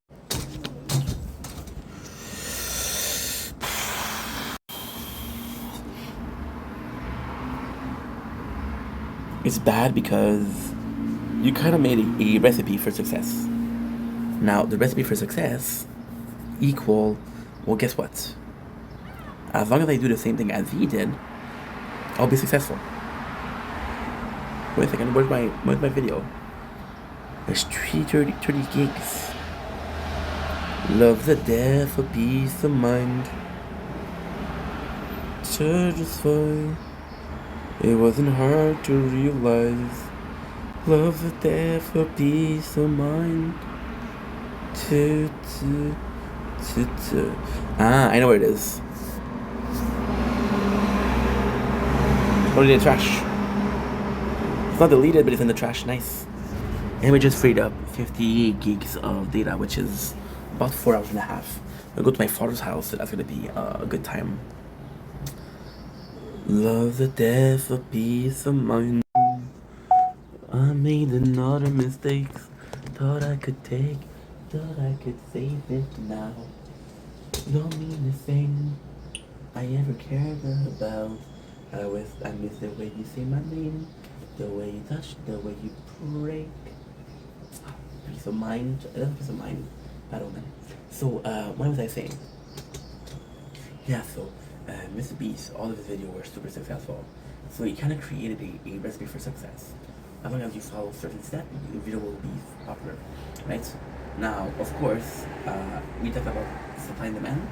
It's bad because you kind of made a recipe for success. Now, the recipe for success equal, well, guess what? As long as I do the same thing as he did, I'll be successful. Wait a second, where's my video? There's 30 gigs. Love the death for peace of mind. Satisfied. It wasn't hard to realize. Love the death for peace of mind. I know where it is. Oh, in the trash. It's not deleted, but it's in the trash. Nice. And we just freed up 50 gigs of data, which is about 4 hours and a half. I'll go to my father's house, so that's gonna be a good time. Love the death of peace of mind. I made another mistakes. Thought I could take, thought I could save it now. Don't mean the thing I ever cared about. I miss the way you say my name, the way you touch, the way you break. Peace of mind. I love peace of mind. I don't know. So, what was I saying? Yeah, so Mr. Beast, all of his videos were super successful. So he kind of created a recipe for success. As long as you follow certain steps, your video will be popular, right? Now, of course, we talk about supply and demand.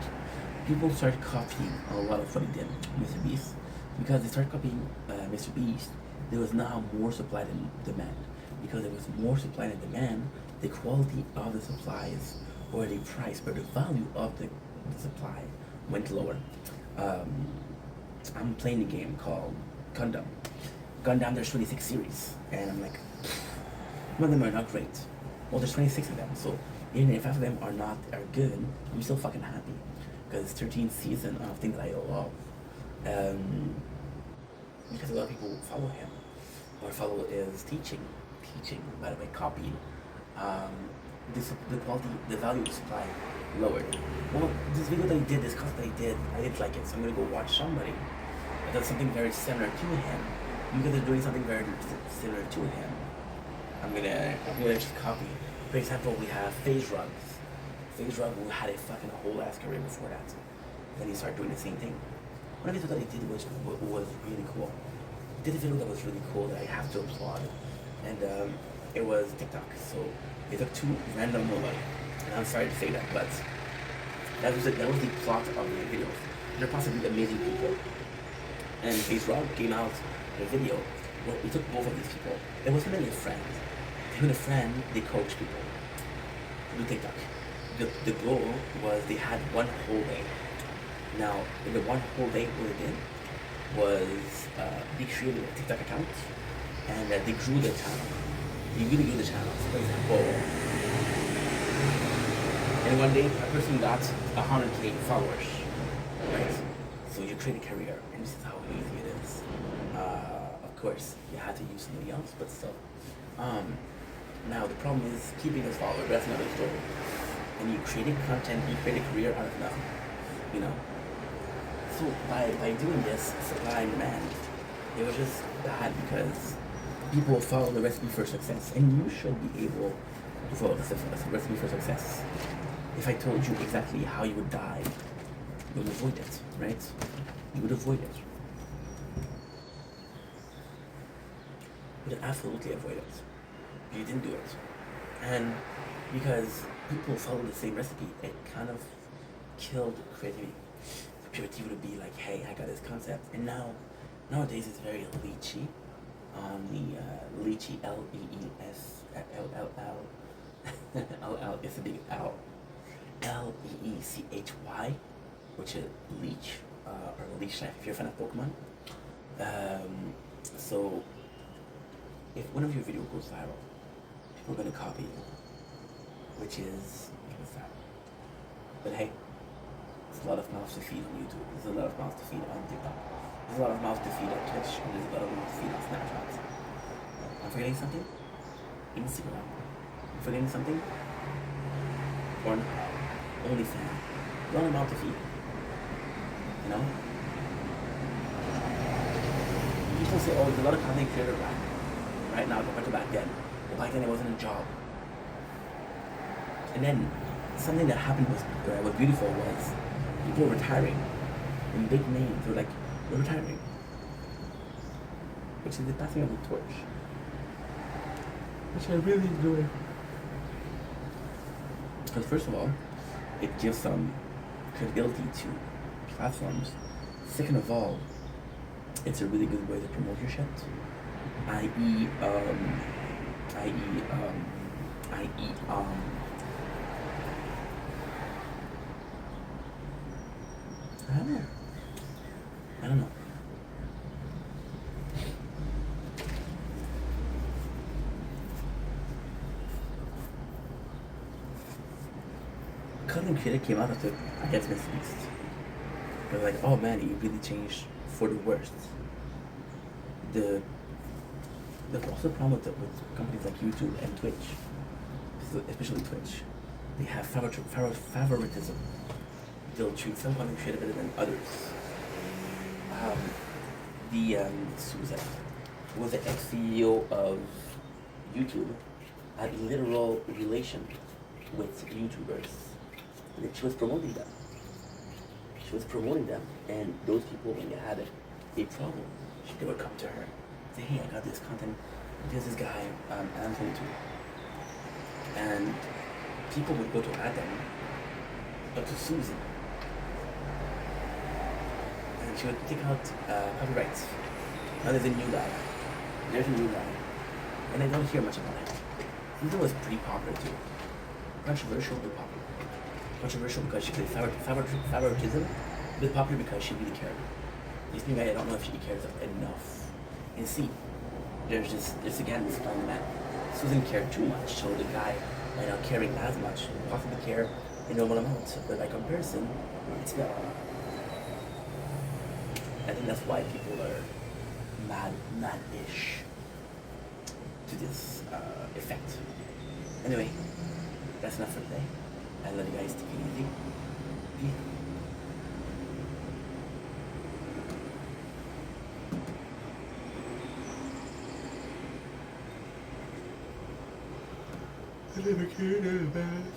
People start copying a lot of what he did, Mr. Beast, because they start copying Mr. Beast. There was now more supply than demand. Because there was more supply than demand, the quality of the supplies or the price or the value of the supply went lower. I'm playing a game called Gundam. Gundam, there's 26 series, and I'm like, some of them are not great. Well, there's 26 of them, so even if half of them are good, I'm still fucking happy because it's 13th season of things that I love. Because a lot of people follow him or follow his teaching, by the way, copying. The quality, the value of the supply lowered. Well, this video that he did, this content that he did, I didn't like it, so I'm gonna go watch somebody that does something very similar to him. Because they're doing something very similar to him, I'm gonna just copy. For example, we have FaZe Rugs. FaZe Rug, who had a fucking whole ass career before that. Then he started doing the same thing. One of the videos that he did was really cool. He did a video that was really cool that I have to applaud. And it was TikTok. So they took two random nobody. And I'm sorry to say that, but that was the plot of the video. They're possibly amazing people. And FaZe Rug came out in a video where we took both of these people. It was him and a friend. Him and a friend, they coach people to do TikTok. The goal was they had one whole day. Now, in the one whole day, what they did was they created a TikTok account and they grew their channel. They really grew the channel. So, for example, in one day, a person got 100K followers, right? So you create a career, and this is how easy it is. Of course, you had to use somebody else, but still. Now the problem is keeping those followers. That's another story. And you created content, you create a career out of nothing. You know. So by doing this supply and demand, it was just bad because people will follow the recipe for success, and you should be able to follow the recipe for success. If I told you exactly how you would die, you would avoid it, right? You would avoid it. You would absolutely avoid it. You didn't do it. And because people follow the same recipe, it kind of killed creativity. Creativity would be like, hey, I got this concept. And nowadays it's very leechy. Leechy, Lees, LL, it's a big L. Leechy, which is leech, or leech life if you're a fan of Pokemon. So if one of your videos goes viral, people are gonna copy you, which is sad. But hey, there's a lot of mouths to feed on YouTube. There's a lot of mouths to feed on TikTok. There's a lot of mouths to feed on Twitch, and there's a lot of mouths to feed on Snapchat. I'm forgetting something? Instagram. I'm forgetting something? Pornhub. OnlyFans. A lot of mouths to feed. You know? People say, oh, there's a lot of content creator right now compared to back then. Well, back then it wasn't a job. And then something that happened was beautiful was people were retiring. And big names were like, we're retiring. Which is the passing of the torch. Which I really enjoy. Because first of all, it gives some credibility to platforms. Second of all, it's a really good way to promote your shit. I.e., I don't know. Content creator came out after I guess Mr. Beast. They're like, oh man, he really changed for the worst. The also problem with companies like YouTube and Twitch, especially Twitch, they have favoritism. They'll treat some content creator better than others. Susan was the ex-CEO of YouTube, had literal relation with YouTubers. And she was promoting them. And those people, when they had a problem, they would come to her, say, hey, I got this content, there's this guy, I'm 22. And people would go to Adam, or to Susan, and she would take out copyrights. Now there's a new guy. And I don't hear much about it. Susan was pretty popular too. Controversial, but popular. Controversial because she played favoritism, but popular because she really cared. This new guy, I don't know if she cares enough. And see, there's again this plan that Susan cared too much, so the guy might not caring as much, possibly care a normal amount, but by comparison, it's not. I think that's why people are mad-ish to this effect. Anyway, that's enough for today. I love you guys. Take it easy. Peace. I never cared about it.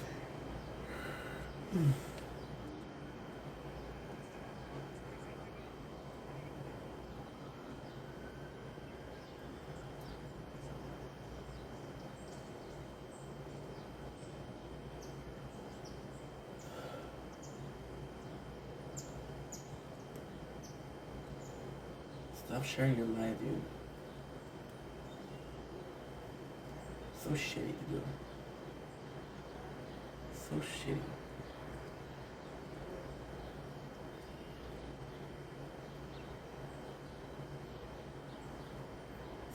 Stop sharing your life, dude. So shitty to do. So shitty.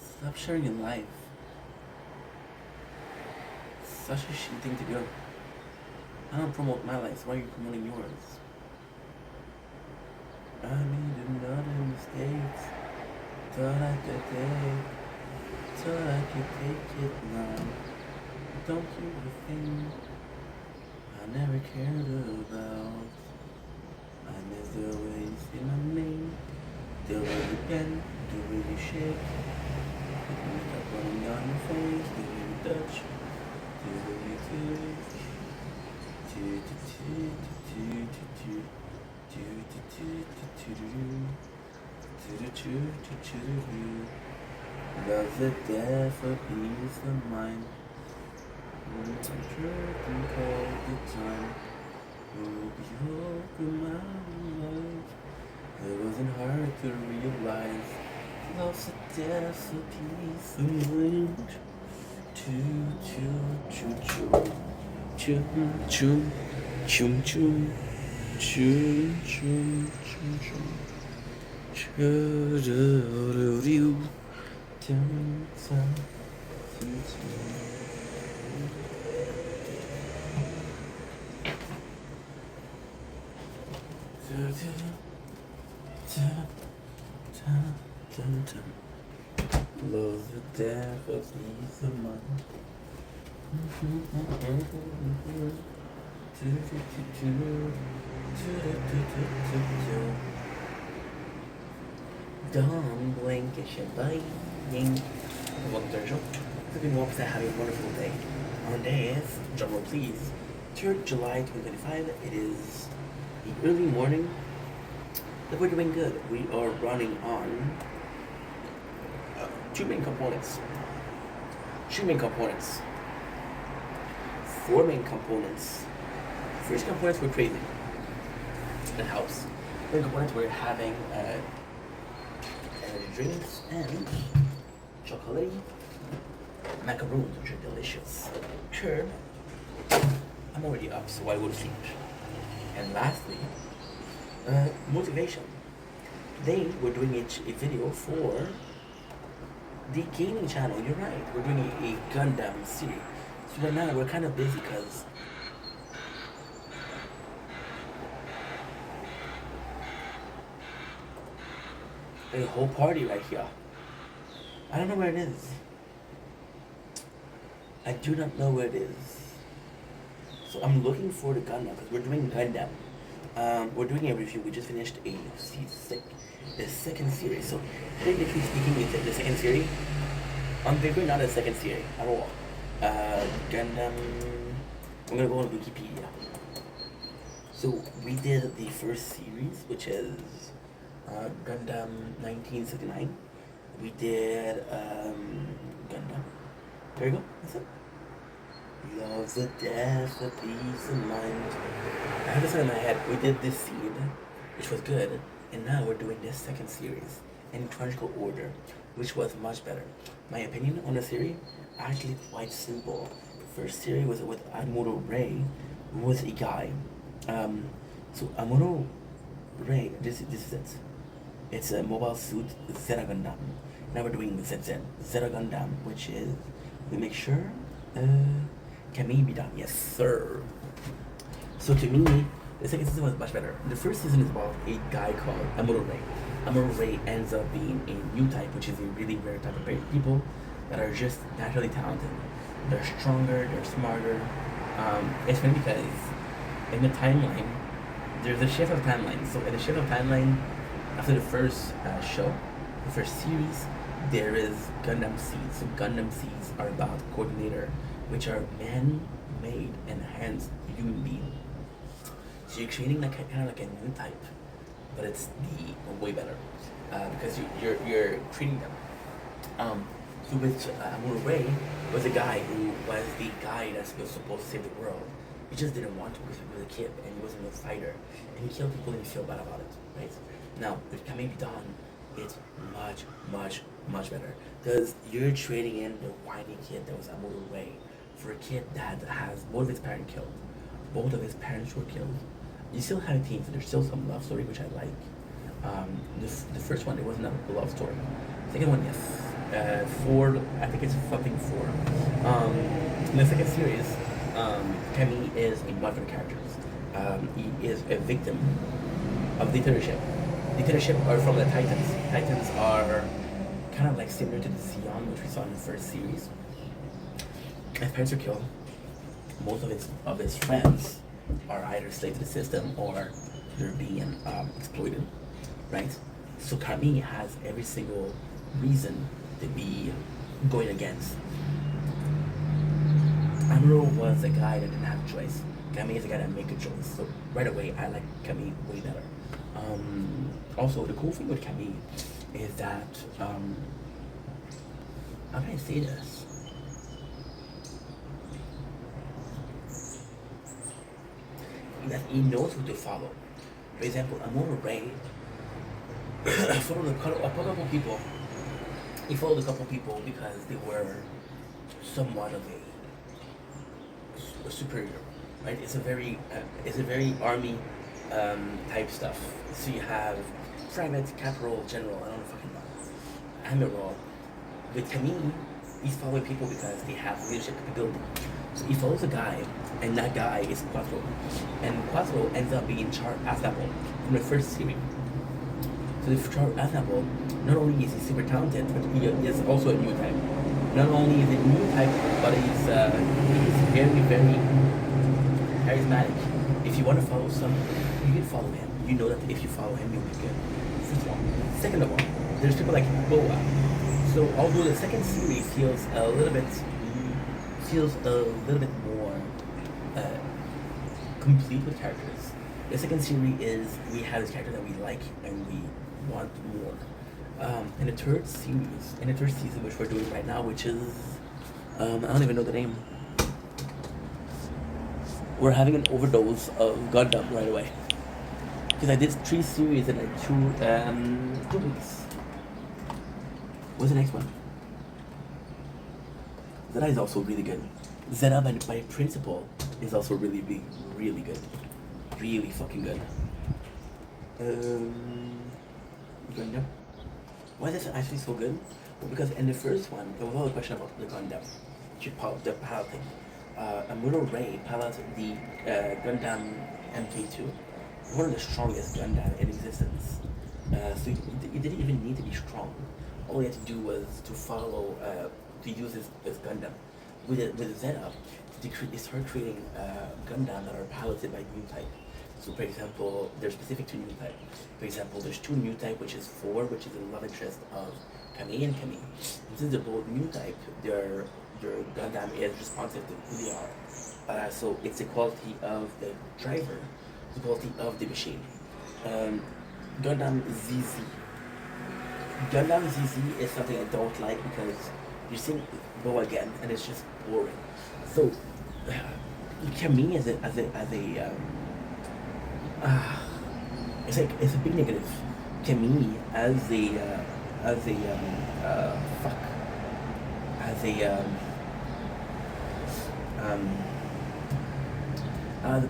Stop sharing your life. Such a shitty thing to do. I don't promote my life, so why are you promoting yours? I made another mistake. Thought I could take, thought I could take it now. Don't you think I never cared about? I miss the way you say my name, the way you bend, the way you shake, the makeup running down your face, the way you touch, the way you kiss. Love's a death for peace of mind. Truth and call the time. Hope you open my life. It wasn't hard to realize. Love's a death for peace of mind. Choo choo choo choo choo choo choo choo choo choo choo choo. Choo doo doo doo Love the death of peace of mind. Don't blink, it's your buying. Welcome to the show. Hoping you all have a wonderful day. Our day is, drumroll please, 3rd July 2025. It is the early morning. But we're doing good. We are running on two main components. Four main components. First components we're creating in the house. Main components we're having drinks and chocolate macaroons, which are delicious. Third, I'm already up, so I go to sleep. And lastly, motivation. Today we're doing a video for the gaming channel. You're right, we're doing a Gundam series. So right now we're kind of busy because there's a whole party right here. I don't know where it is. I do not know where it is. So I'm looking for the Gundam because we're doing Gundam. We're doing a review. We just finished the second series. So technically speaking, it's the second series. On paper, not a second series at all. Gundam. I'm gonna go on Wikipedia. So we did the first series, which is Gundam 1969. We did Gundam. There you go. That's it. Love's the death of peace of mind. I have this in my head. We did this seed, which was good, and now we're doing this second series in chronological order, which was much better. My opinion on the series, actually quite simple. First series was with Amuro Ray, who was a guy. So Amuro Ray, this is it. It's a mobile suit Zeta Gundam. Now we're doing ZZ, Zeta Gundam, which is, we make sure, Kamei Bidan, yes sir. So to me, the second season was much better. The first season is about a guy called Amuro Ray. Amuro Ray ends up being a new type, which is a really rare type of people that are just naturally talented. They're stronger, they're smarter. It's funny because in the timeline, there's a shift of timeline. So in the shift of timeline, after the first show, the first series, there is Gundam Seeds. So Gundam Seeds are about coordinator, which are man-made enhanced human beings. So you're creating like kind of like a new type, but it's the way better because you're creating them. So with Amuro Ray was a guy who was the guy that's supposed to save the world. He just didn't want to because he was a kid and he wasn't a fighter, and he killed people and he felt bad about it, right? Now with Kamei Bidan, it's much better because you're trading in the whiny kid that was Amuro Ray for a kid that has both of his parents killed. Both of his parents were killed. You still have a team, so there's still some love story, which I like. The first one, it wasn't a love story. Second one, yes. I think it's something 4. In the second series, Kamei is a bunch of characters. He is a victim of dictatorship. dictatorship are from the Titans. Titans are kind of like similar to the Zeon, which we saw in the first series. His parents are killed. Most of his friends are either slave to the system or they're being exploited, right? So Kami has every single reason to be going against. Amuro was a guy that didn't have a choice. Kami is a guy that make a choice. So right away, I like Kami way better. Also, the cool thing with Kami is that how can I say this? That he knows who to follow. For example, Amuro Ray followed a couple people. He followed a couple people because they were somewhat of a superior, right? It's a very army type stuff. So you have private, caporal, general. I don't know fucking know. Admiral. With Camille, he's following people because they have leadership capability. So he follows a guy, and that guy is Quattro. And Quattro ends up being Char Aznavour from the first series. So the Char Aznavour, not only is he super talented, but he is also a new type. Not only is he a new type, but he's very, very charismatic. If you want to follow someone, you can follow him. You know that if you follow him, you'll be good. First of all. Second of all, there's people like Boa. So although the second series feels a little bit more complete with characters, the second series is we have this character that we like and we want more. In the third season, which we're doing right now, which is I don't even know the name. We're having an overdose of Gundam right away because I did 3 series in like 2 weeks. What's the next one? Zeta is also really good. Zeta by principle is also really big, really good, really fucking good. Gundam. Why is this actually so good? Well, because in the first one, there was all the question about the Gundam, the piloting. Amuro Ray piloted the Gundam MK2, one of the strongest Gundam in existence. So he didn't even need to be strong. All he had to do was to follow, to use his Gundam. With Zeta, they started creating Gundam that are piloted by new type. So for example, they're specific to new type. For example, there's 2 new type, which is 4, which is the love interest of Kami and Kami. And since they're both new type, their Gundam is responsive to who they are. So it's the quality of the driver, the quality of the machine. Gundam ZZ. Gundam ZZ is something I don't like because you see Bo again and it's just boring. So Kami as a it's a big negative. Kami as the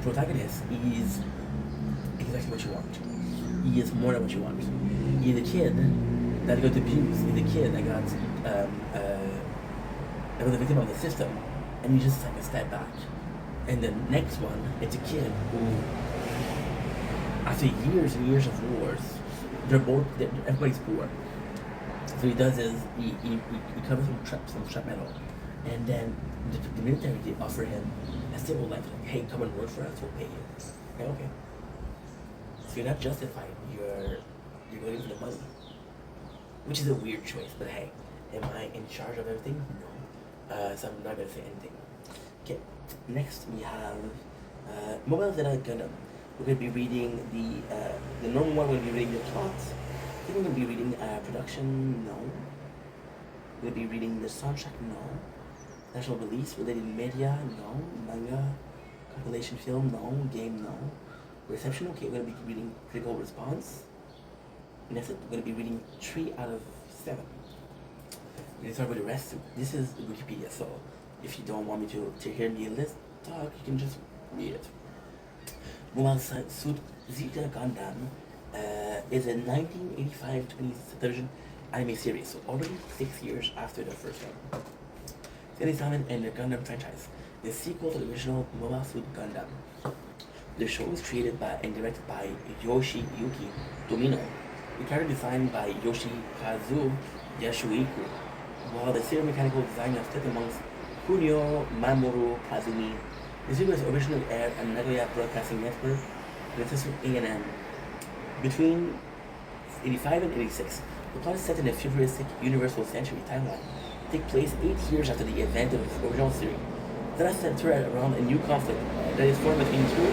protagonist is exactly what you want. He is more than what you want. He's a kid that got abused. He's a kid that was a victim of the system, and you just take a step back. And the next one, it's a kid who, after years and years of wars, everybody's poor. So what he does is he covers some scrap metal, and then the military they offer him a civil life, like, hey, come and work for us, we'll pay you. Yeah, okay. So you're not justified. You're going for the money, which is a weird choice. But hey, am I in charge of everything? No. So I'm not gonna say anything. Okay. Next we have Mobile Zeta Gundam. We're gonna be reading the normal one. We're gonna be reading the plot. I think we're gonna be reading production. No. We're gonna be reading the soundtrack. No. National release related media. No. Manga. Compilation film. No. Game. No. Reception. Okay. We're gonna be reading critical response. And that's it. We're gonna be reading 3 out of 7. We're gonna start with the rest. This is Wikipedia, so if you don't want me to hear me list talk, you can just read it. Mobile Suit Zeta Gundam is a 1985 television anime series, so already 6 years after the first one. It is common in the Gundam franchise, the sequel to the original Mobile Suit Gundam. The show was created by and directed by Yoshiyuki Tomino, The character designed by Yoshikazu Yashuiku, while the serial mechanical design was split amongst Kunio Mamoru Kazumi. The series was originally aired on Nagoya Broadcasting Network and its sister A&M. Between 85 and 86, the plot is set in a futuristic Universal Century timeline. It takes place 8 years after the event of the original series. That is centered around a new conflict that is formed between two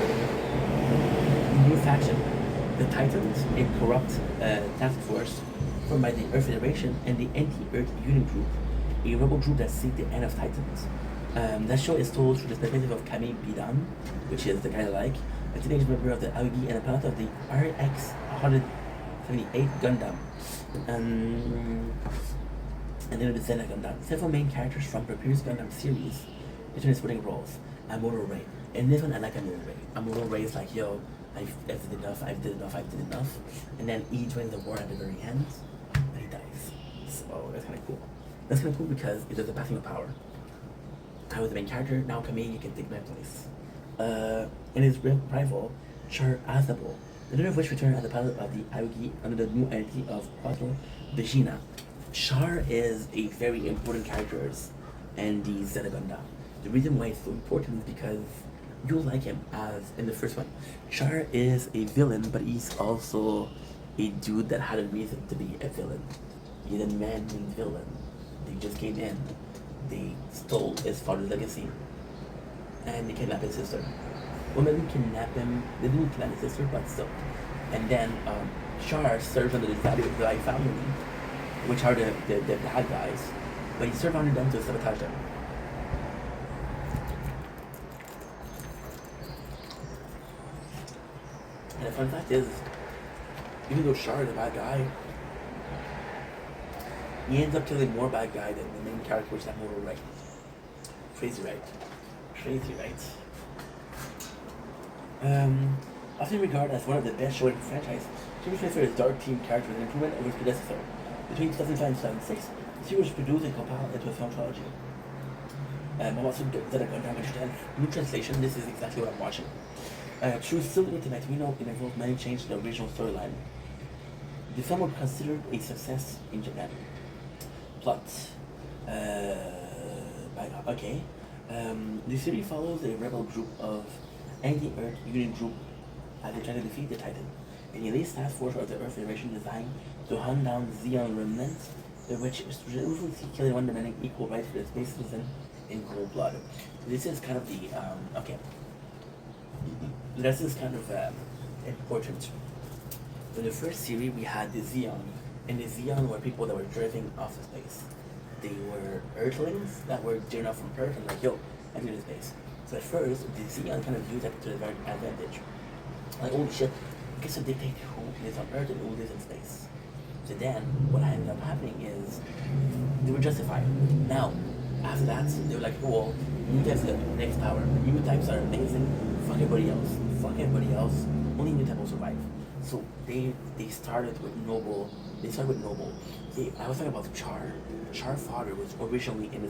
new factions. The Titans, a corrupt task force formed by the Earth Federation, and the Anti-Earth Union Group, a rebel group that seeks the end of Titans. That show is told through the perspective of Kami Bidan, which is the guy I like, a teenage member of the Aogi and a pilot of the RX-178 Gundam, and then the Zeta Gundam. Several main characters from the previous Gundam series between supporting roles. Amuro Ray. In this one, I like Amuro Ray. Amuro Ray is like, yo, I've did enough. And then he joins the war at the very end, and he dies. So that's kind of cool. That's kind of cool because it is a passing of power. I was the main character, now Kami, you can take my place. And his rival, Char Azabo, the leader of which returned as the pilot of the Aogi under the new identity of Quattro Vegina. Char is a very important character in the Zeta Gundam. The reason why it's so important is because you'll like him as in the first one. Char is a villain, but he's also a dude that had a reason to be a villain. He's a man named villain. They just came in. They stole his father's legacy. And they kidnapped his sister. Well, maybe kidnap him. They didn't kidnap his sister, but still. And then Char serves under the Zai family, which are the bad guys. But he served under them to sabotage them. And the fun fact is, even though Char is a bad guy, he ends up killing more bad guy than the main character, which is Amuro Ray. Crazy, right? Crazy, right? Often regarded as one of the best shows in the franchise, Jimmy Spencer is Dark Team character with an improvement over his predecessor. Between 2005 and 2006, the series was produced and compiled into a film trilogy. I'm also Zeta Gundam understand new translation. This is exactly what I'm watching. Through still intimate, we know it involved many changes to the original storyline. The film was considered a success in Japan. Plot. Okay. The series follows a rebel group of Anti-Earth Union Group as they try to defeat the Titan. An elite task force of the Earth Federation designed to hunt down Zeon remnants, which is ruthlessly killing one demanding equal rights for its space citizen in cold blood. This is kind of the okay. This is kind of important. In the first series, we had the Zeon, and the Zeon were people that were driven off the space. They were Earthlings that were driven off from Earth and like, yo, I'm in space. So at first, the Zeon kind of used that to their advantage. Like, holy shit, I guess to dictate who lives on Earth and who lives in space. So then, what ended up happening is, they were justified. Now, after that, they were like, oh, well, new types are the next power. New types are amazing. Fuck everybody else. Fuck everybody else. Only new type will survive. So they started with Noble. They started with Noble. I was talking about Char. Char's father was originally in the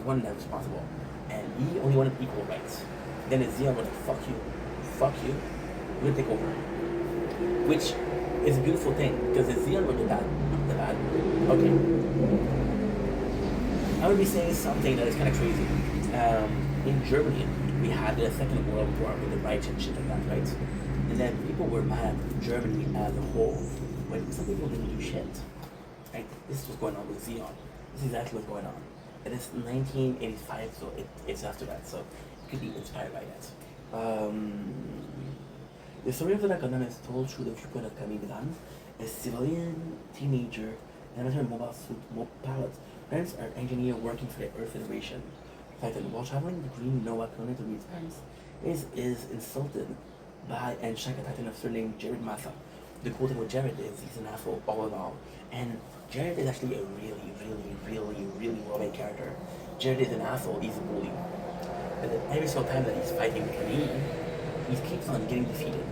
one that was responsible, and he only wanted equal rights. Then the Zeon was like, fuck you, we're gonna take over. Which is a beautiful thing because the Zeon were the bad. Okay. I would be saying something that is kind of crazy. In Germany, we had the Second World War with the Reich and shit like that, right? And then people were mad at Germany as a whole, but some people didn't do shit. Right? This is what's going on with Zeon. This is exactly what's going on. And it's 1985, so it's after that, so it could be inspired by that. The story of the Gundam is told through the viewpoint of Kami Bidan, a civilian teenager and a mobile suit pilot. Parents are engineer working for the Earth Federation. Titan, while traveling the Green Noah planet to meet his parents, is insulted by and Shaka Titan of surname Jared Massa. The cool thing with Jared is he's an asshole all in all. And Jared is actually a really well-made character. Jared is an asshole, he's a bully. But every single time that he's fighting with Kami, he keeps on getting defeated.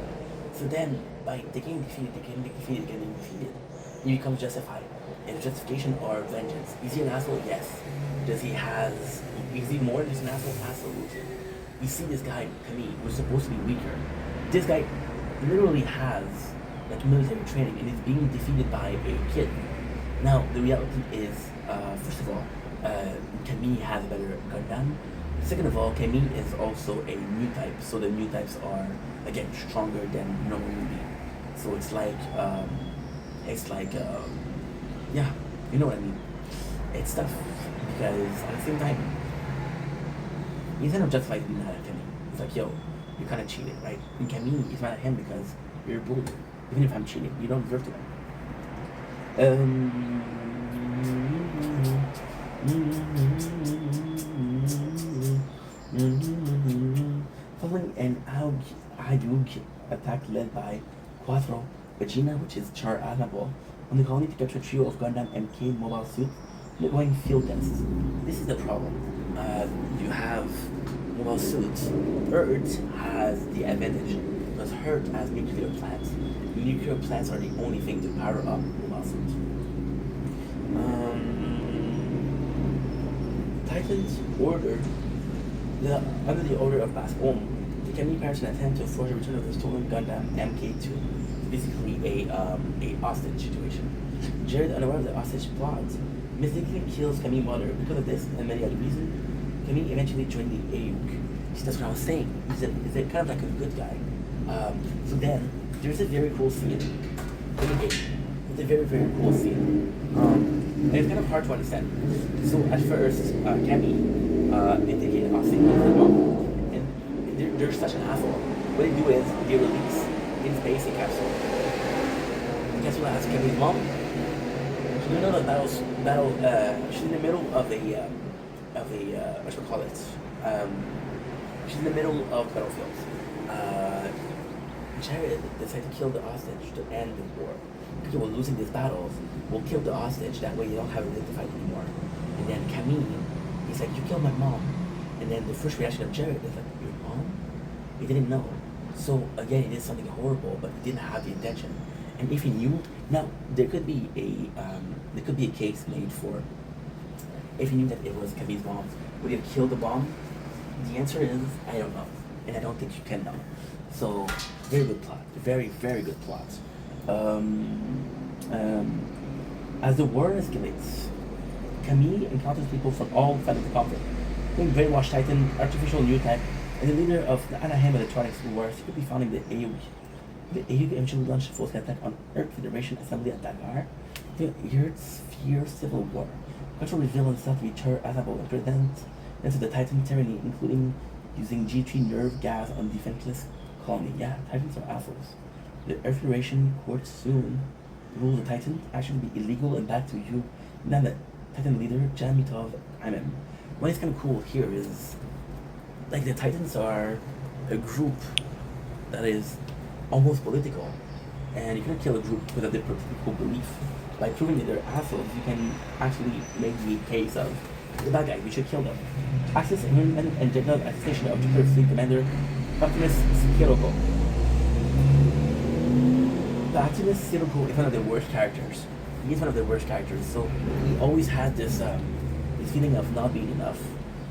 So then, by getting defeated, he becomes justified. Is justification or vengeance? Is he an asshole? Yes. Is he more than just an asshole? Absolutely. You see this guy, Kami, who's supposed to be weaker. This guy literally has like military training, and it's being defeated by a kid. Now the reality is, first of all, Camille has a better Gundam. Second of all, Camille is also a new type, so the new types are again stronger than normal be. So it's like, yeah, you know what I mean. It's tough because at the same time, you kind of justify being mad at Camille. It's like, yo, you kind of cheated, right? And Camille is mad at him because you're a bully. Even if I'm cheating, you don't deserve to win. Following an Ayug attack led by Quattro, Vegeta, which is Char Aznable, on the colony to capture a trio of Gundam MK mobile suits undergoing field tests. This is the problem. You have mobile suits. Earth has the advantage because Earth has nuclear plants. Nuclear plants are the only thing to power up mobile suits. Titans order under the order of Bas Om, the Camille parents attempt to force a return of the stolen Gundam MK2. Basically a hostage situation. Jared, unaware of the hostage plot, mistakenly kills Camille's mother. Because of this and many other reasons, Camille eventually joined the Ayuk. See, that's what I was saying. He's a kind of like a good guy. So then there's a very cool scene in the game. It's a very, very cool scene. And it's kind of hard to understand. So at first, Camille, they take it hostage and they're such an asshole. What they do is they release in space a capsule. The capsule has Camille's mom. She's in the middle of she's in the middle of what should we call it? She's in the middle of the battlefield. Jared decided to kill the hostage to end the war. Because we're losing these battles, we'll kill the hostage, that way you don't have to fight anymore. And then Camille, he's like, you killed my mom. And then the first reaction of Jared is like, your mom? He didn't know. So again, he did something horrible, but he didn't have the intention. And if he knew, now there could be a case made for if he knew that it was Camille's mom, would he have killed the bomb? The answer is I don't know, and I don't think you can know. So very good plot, very very good plot. As the war escalates, Camille encounters people from all sides of the conflict, including brainwashed Titan, artificial new type, and the leader of the Anaheim Electronics, who were secretly founding the Ayuk. The Ayuk eventually launched a full-scale attack on Earth Federation Assembly at Dakar. The Earth's fierce civil war. Control revealed himself to be Char Aznable and present into the Titan tyranny, including using G3 nerve gas on defenseless colony. Yeah, Titans are assholes. The Earth Federation court soon ruled the Titan action to be illegal and back to you. Now the Titan leader, Jamitov Imam. What is kind of cool here is, like, the Titans are a group that is almost political, and you can't kill a group with a different political belief. By proving that they're assholes, you can actually make the case of the bad guy, we should kill them. Access, immunity, and general assassination of Jupiter Fleet Commander Optimus Sirocco. The Optimus Sirocco is one of the worst characters. He's one of the worst characters, so he always had this feeling of not being enough.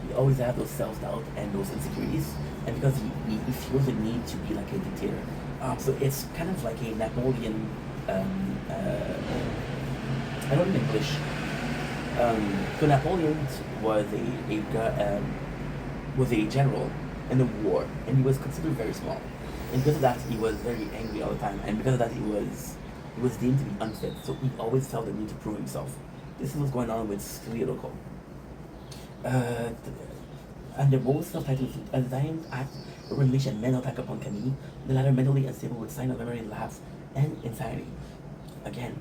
He always had those self-doubt and those insecurities, and because he feels the need to be like a dictator. So it's kind of like a Napoleon, I don't know in English. So Napoleon was a general in the war, and he was considered very small. And because of that, he was very angry all the time, and because of that, he was deemed to be unfit. So he always felt the need to prove himself. This is what's going on with Sirocco. And the most of Titans, as the Titans act or unleash a mental attack upon Camille, the latter mentally unstable with sign of memory lapse and insanity. Again,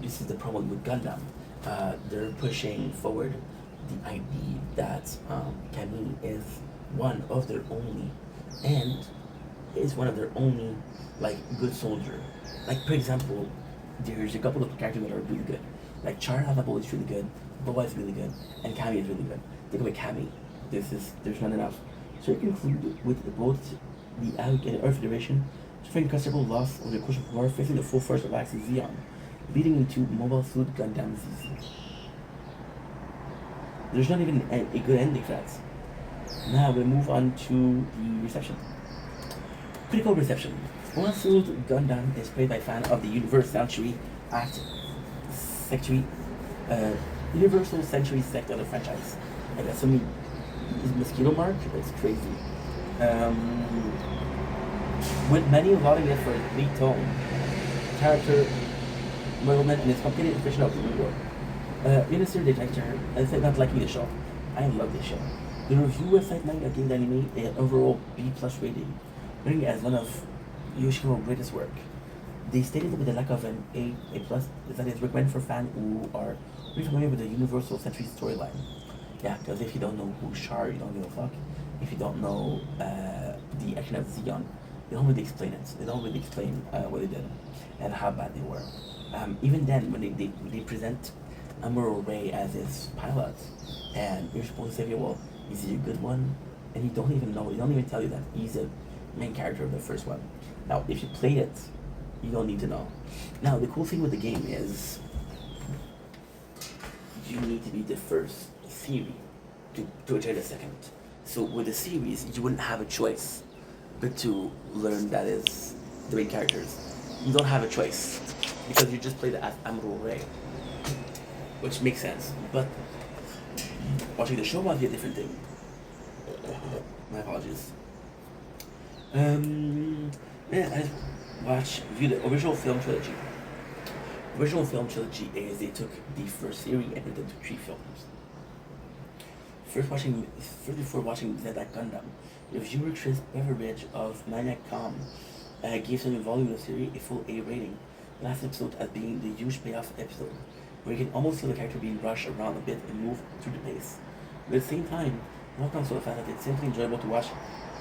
this is the problem with Gundam. They're pushing forward the idea that Camille is one of their only, and is one of their only, like, good soldier. Like, for example, there's a couple of characters that are really good. Like, Char Aznable is really good, Boba is really good, and Camille is really good. Take away Camille, there's not enough. So you conclude with both the Ayuk and the Earth Federation suffering considerable loss over the course of war, facing the full force of Axis Zeon, leading into Mobile Suit Gundam ZZ. There's not even a good ending for that. Now we move on to the reception. Critical reception. Onsu Gundam is played by fan of the Century, uh, Universal Century Sect of the franchise. I got so many mosquito mark. It's crazy. With many lauding it for its lead tone, character development, and its complicated interpretation of the world. Minister Detector, I said not liking the show. I love this show. The review website Manga gave the anime an overall B+ rating, rating it as one of Yoshiro's greatest work. They stated with the lack of an A+ that it's recommended for fans who are really familiar with the Universal Century storyline. Yeah, because if you don't know who's Char, you don't give a fuck. If you don't know the action of Zeon, they don't really explain it. They don't really explain what they did and how bad they were. Even then, when they present Amuro Ray as his pilot, and you're supposed to say, well, is he a good one? And you don't even know. They don't even tell you that he's the main character of the first one. Now, if you play it, you don't need to know. Now, the cool thing with the game is you need to be the first theory to enjoy the second. So with the series, you wouldn't have a choice but to learn that is the main characters. You don't have a choice because you just play the Amuro Ray, which makes sense. But watching the show might be a different thing. My apologies. Yeah, I view the original film trilogy. Original film trilogy is they took the first series and put it into 3 films. First before watching Zedak Gundam, reviewer Chris Beveridge of Maniac.com gave some volume of the series a full A rating. The last episode as being the huge payoff episode, where you can almost feel the character being rushed around a bit and move through the pace. But at the same time, welcome to the fact that it's simply enjoyable to watch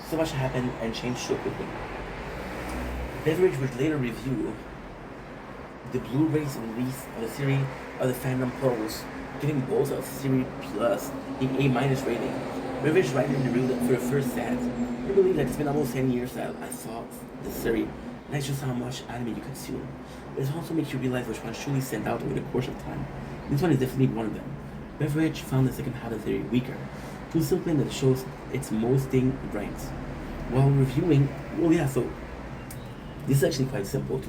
so much happen and change so quickly. Beveridge would later review the Blu-ray's release of the series of the fandom polls, giving both of Series Plus the A- rating. Beveridge writing in the review that for the first set, I believe that it's been almost 10 years that I saw the series, and that's just how much anime you consume. But it also makes you realize which ones truly stand out over the course of time. This one is definitely one of them. Beveridge found the second half of the series weaker, to still claim that it shows its most thing right. While reviewing, so this is actually quite simple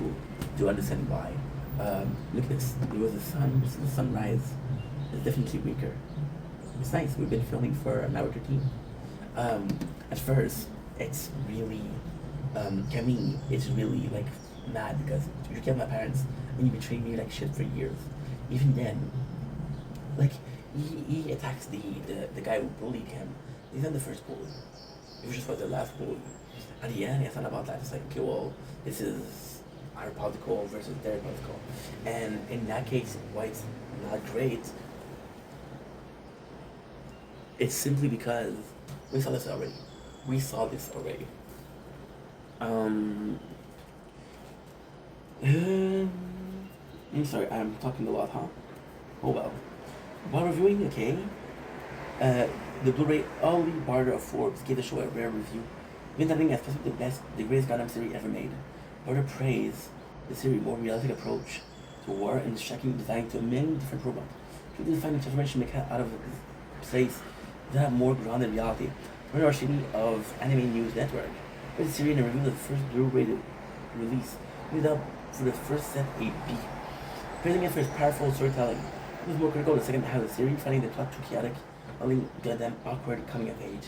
to understand why. Look at this. It was the sunrise. It's definitely weaker. It's nice. We've been filming for an hour 13. At first, it's really, Camille is really like mad because you killed my parents and you betrayed me like shit for years. Even then, like he attacks the guy who bullied him. He's not the first bully. It was just like the last bully. At the end, it's not about that. It's like, okay, well, this is our particle versus their particle. And in that case, why it's not great, it's simply because we saw this already. I'm sorry, I'm talking a lot, huh? Oh well. While reviewing, okay, the Blu-ray Ollie Barter of Forbes gave the show a rare review, even nothing as possibly the greatest Gundam series ever made. Barter praised the series' more realistic approach to war and striking design to many different robots. She defined the transformation mechanic out of place that have more grounded reality. Barter our city of Anime News Network, with the series in a review of the first Blu-ray release, made up for the first set a B. Praising it for its powerful storytelling. It was more critical of the second half of the series, finding the plot too chaotic, only goddamn awkward coming of age.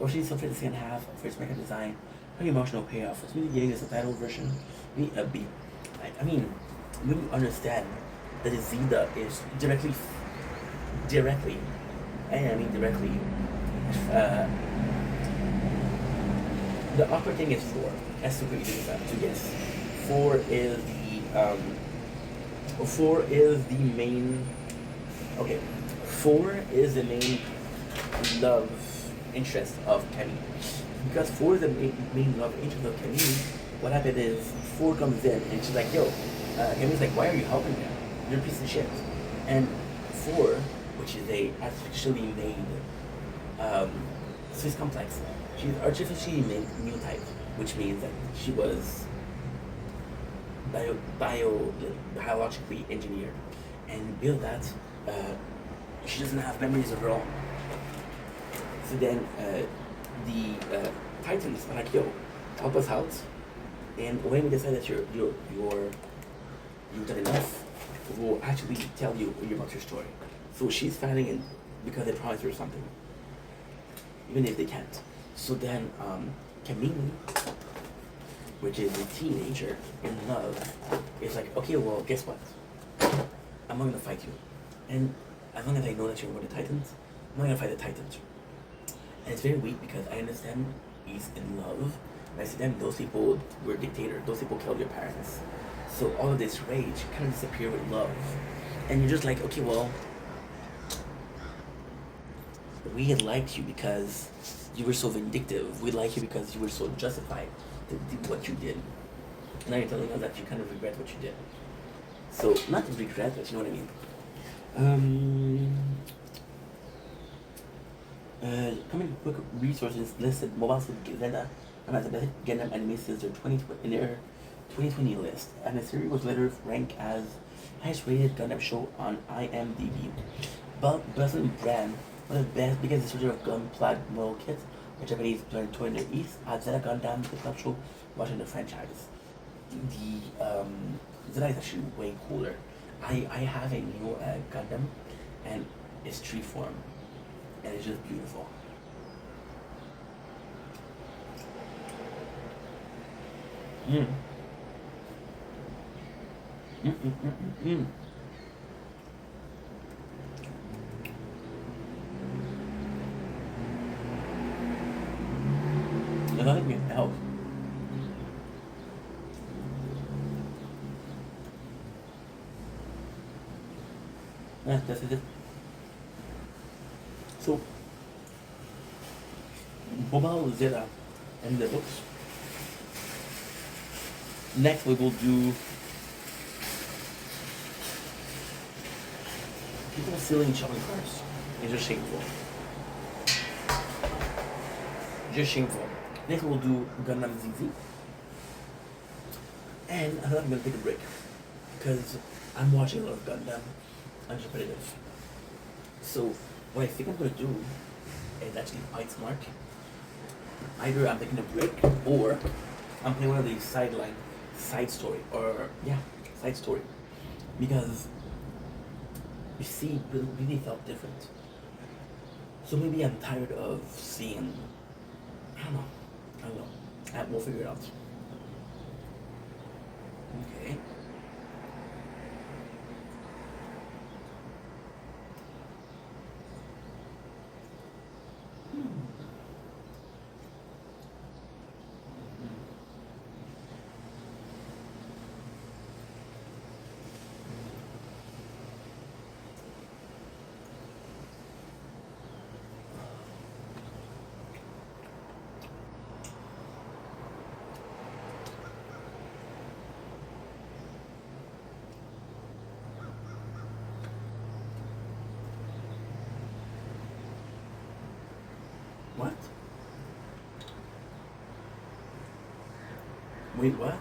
Originally celebrated the second half for its mecha design, very emotional payoff. It's really giving us a title version, really a B. I mean, when you understand that the Zeta is directly, the awkward thing is 4. That's super easy to guess. 4 is the main. Okay, 4 is the main love interest of Camille. Because 4 is the main love interest of Camille, what happened is 4 comes in and she's like, yo, Camille's like, why are you helping me? You're a piece of shit. And 4, which is a artificially made Swiss complex, she's artificially made new type, which means that she was biologically engineered, and build that she doesn't have memories of her own. So then the Titans are like, yo, help us out, And when we decide that you've done enough, we'll actually tell you about your story. So she's filing in because they promised her something, even if they can't. So then Camille, which is a teenager in love, is like, okay, well, guess what? I'm not gonna fight you. And as long as I know that you're with the Titans, I'm not gonna fight the Titans. And it's very weak because I understand he's in love. And I see them, those people were dictators, those people killed your parents. So all of this rage kind of disappear with love. And you're just like, okay, well, we liked you because you were so vindictive. We like you because you were so justified to do what you did. And now you're telling us that you kind of regret what you did. So, not to regret, but you know what I mean. Coming quick resources listed Mobile Suit Gazeta and as a best Gundam anime since their 2020 list. And the series was later ranked as highest rated Gundam show on IMDb. Boston Brand, one of the biggest distributor of Gunpla model kits, the Japanese learned to in the East, Zeta Gundam, the top show, watching the franchise. The Zeta is actually way cooler. I have a new Gundam, and it's tree form, and it's just beautiful. Mm. Mm, mm, mm, mm, mm. Does that make it help? That's it. So, Mobile Zeta and the books. Next, we will do people stealing shopping carts. It's just shameful. Just shameful. Next, we'll do Gundam ZZ. And I thought I'm gonna take a break because I'm watching a lot of Gundam uncompetitive. So, what I think I'm gonna do is actually fight smart. Either I'm taking a break or I'm playing one of these side story, side story. Because you see, it really felt different. So maybe I'm tired of seeing, I don't know. We'll figure it out. Okay. What? Wait, what?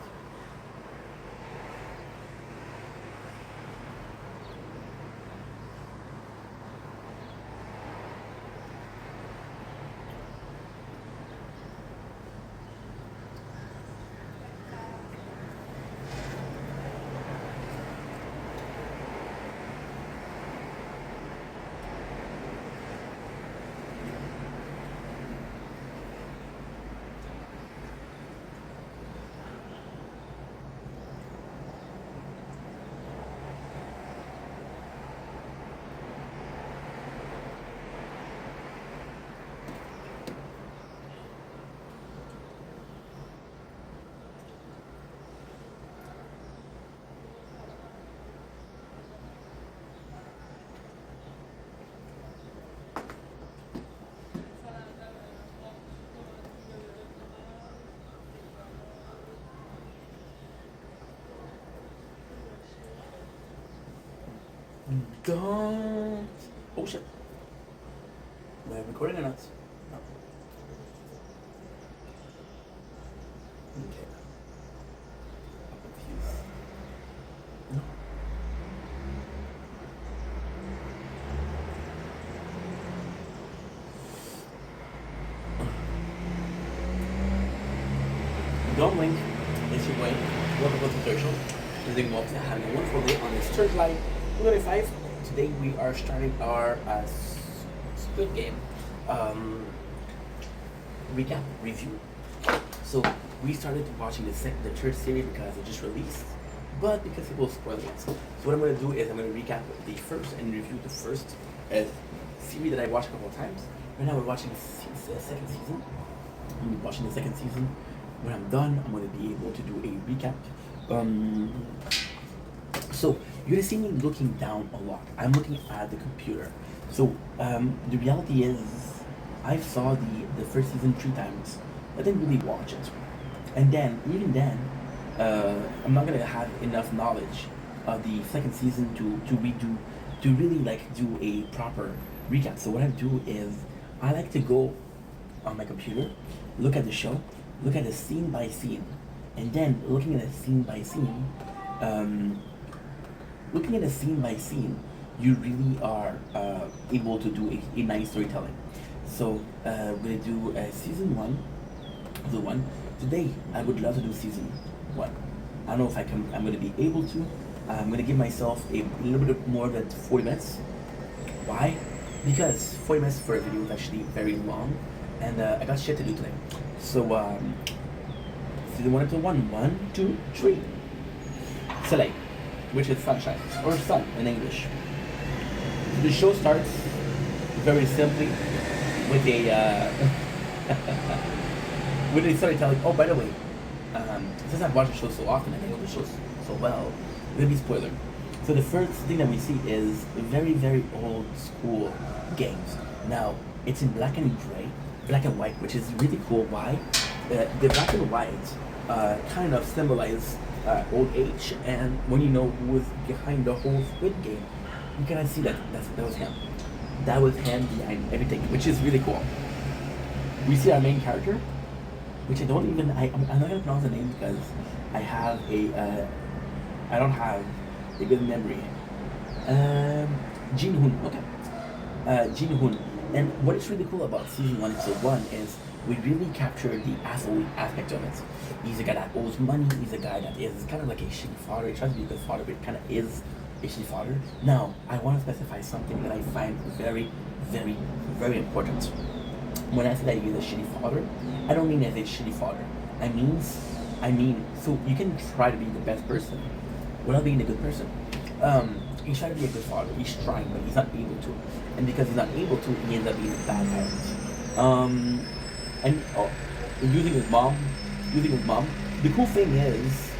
Don't. Oh shit. We're recording or not? No. Okay. I'm confused. No. Don't blink. It's your official. We're doing well, having a wonderful day on this third line. 5. Today we are starting our Squid Game recap review. So we started watching the third series because it just released, but because people spoiled it. So what I'm gonna do is I'm gonna recap the first and review the first series that I watched a couple of times. Right now we're watching the second season. I'm watching the second season. When I'm done, I'm gonna be able to do a recap. So you're gonna see me looking down a lot. I'm looking at the computer. So the reality is, I saw the first season 3 times. I didn't really watch it, and then even then, I'm not gonna have enough knowledge of the second season to really like do a proper recap. So what I do is I like to go on my computer, look at the show, look at the scene by scene, and then looking at the scene by scene, you really are able to do a nice storytelling. So we're gonna do season 1, the one today. I would love to do season 1. I don't know if I'm gonna be able to. I'm gonna give myself a little bit more than 40 minutes. Why? Because 40 minutes for a video is actually very long, and I got shit to do today. So season 1 episode 1, 1, 2, 3. Soleil, which is sunshine or sun in English. So the show starts very simply with a with a storytelling. Oh, by the way, since I've watched the show so often and I know the show so well, maybe spoiler. So the first thing that we see is very, very old school games. Now it's in black and white, which is really cool. Why? The black and white kind of symbolize old age, and when you know who was behind the whole Squid Game, you kind of see that was him. That was him behind everything, which is really cool. We see our main character, which I'm not gonna pronounce the name because I don't have a good memory. Jin Hoon, okay. Jin Hoon. And what is really cool about season 1, episode 1 is we really captured the athlete aspect of it. He's a guy that owes money, he's a guy that is kind of like a shitty father. He tries to be a good father, but kind of is a shitty father. Now, I want to specify something that I find very, very, very important. When I say that he's a shitty father, I don't mean as a shitty father. I mean, so you can try to be the best person without being a good person. He's trying to be a good father. He's trying, but he's not able to. And because he's not able to, he ends up being a bad parent. Using his mom. The cool thing is,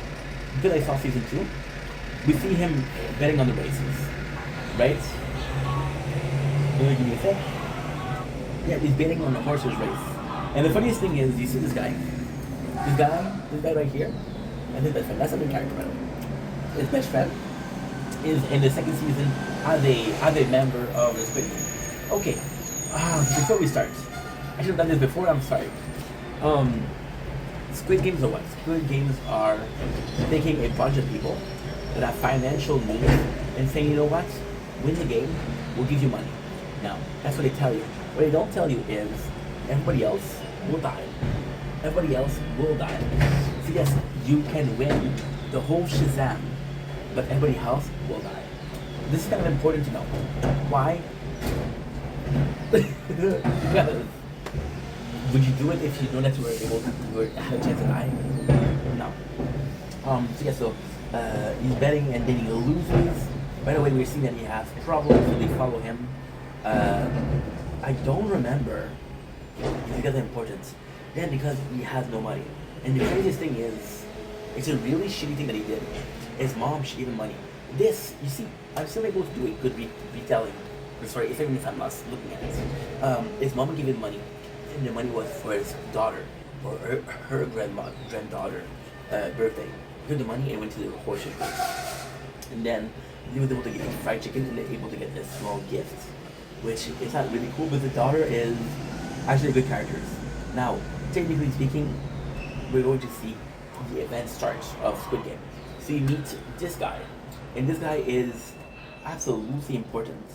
because I saw season 2, we see him betting on the races, right? Give me a sec. Yeah, he's betting on the horses race. And the funniest thing is, you see this guy right here, and his best friend. That's a main character, by the way. His best friend is in the second season as a member of the Squid Game. Okay, before we start, I should have done this before. I'm sorry. Squid Games are what? Squid Games are taking a bunch of people that have financial needs and saying, you know what? Win the game, we'll give you money. Now, that's what they tell you. What they don't tell you is everybody else will die. Everybody else will die. So yes, you can win the whole Shazam, but everybody else will die. This is kind of important to know. Why? Because would you do it if you know that you had a chance to die? No. So he's betting and then he loses. By the way, we're seeing that he has problems, so they follow him. I don't remember if he got the importance. Then because he has no money. And the craziest thing is, it's a really shitty thing that he did. His mom should give him money. This, you see, I'm still able to do a good retelling. Sorry, even if I'm not looking at it. His mom gave him money, and the money was for his daughter, or her granddaughter birthday. He took the money and went to the horses race. And then he was able to get fried chicken and then able to get this small gift, which is not really cool, but the daughter is actually a good character. Now, technically speaking, we're going to see the event start of Squid Game. So you meet this guy, and this guy is absolutely important.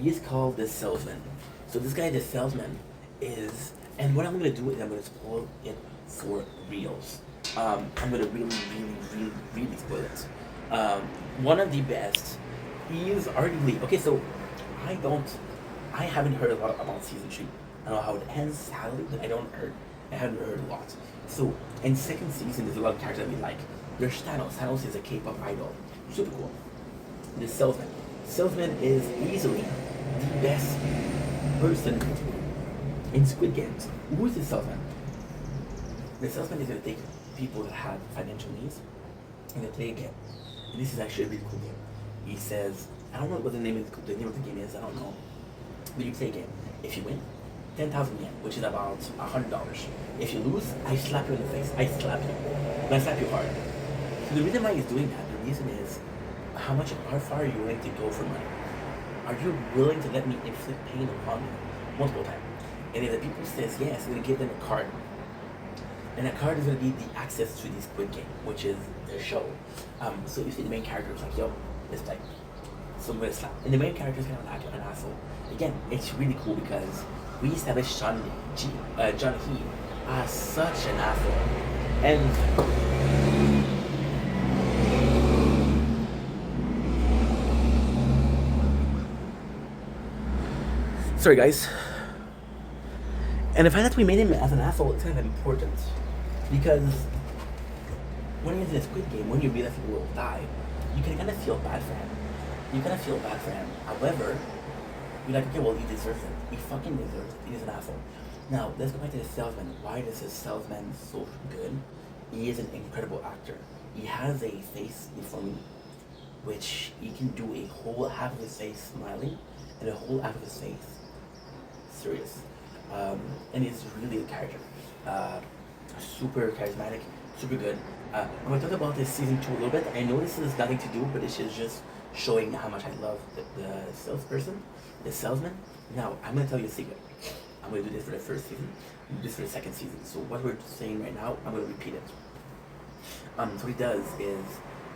He is called the salesman. So this guy, the salesman, is, and what I'm gonna do is I'm gonna spoil it for reals. I'm gonna really spoil it. Um, One of the best. He is arguably okay. So I don't. I haven't heard a lot about season three. I don't know how it ends, sadly, but I haven't heard a lot. So in second season, there's a lot of characters that we like. There's Thanos. Thanos is a K-pop idol. Super cool. The salesman. Salesman is easily the best person in Squid Games. Who is the salesman? The salesman is going to take people that have financial needs and they play a game. And this is actually a really cool game. He says, I don't know what the name of the game is, I don't know. But you play a game. If you win, 10,000 yen, which is about $100. If you lose, I slap you in the face. I slap you. And I slap you hard. So the reason why he's doing that, the reason is how far are you willing to go for money? Are you willing to let me inflict pain upon you multiple times? And if the people says yes, I'm gonna give them a card. And that card is gonna be the access to the Squid Game, which is the show. So you see the main character is like, yo, let's play. So I'm gonna slap. And the main character is kind of an asshole. Again, it's really cool because we established John He as such an asshole. And sorry guys. And the fact that we made him as an asshole is kind of important. Because when you're in a Squid Game, when you realize people will die, you can kind of feel bad for him. However, you're like, okay, well, he deserves it. He fucking deserves it. He's an asshole. Now, let's go back to the salesman. Why is this salesman so good? He is an incredible actor. He has a face before me, which he can do a whole half of his face smiling and a whole half of his face serious. And he's really a character. Super charismatic, super good. I'm going to talk about this season 2 a little bit. I know this has nothing to do, but this is just showing how much I love the salesperson, the salesman. Now, I'm going to tell you a secret. I'm going to do this for the first season, do this for the second season. So what we're saying right now, I'm going to repeat it. So what he does is,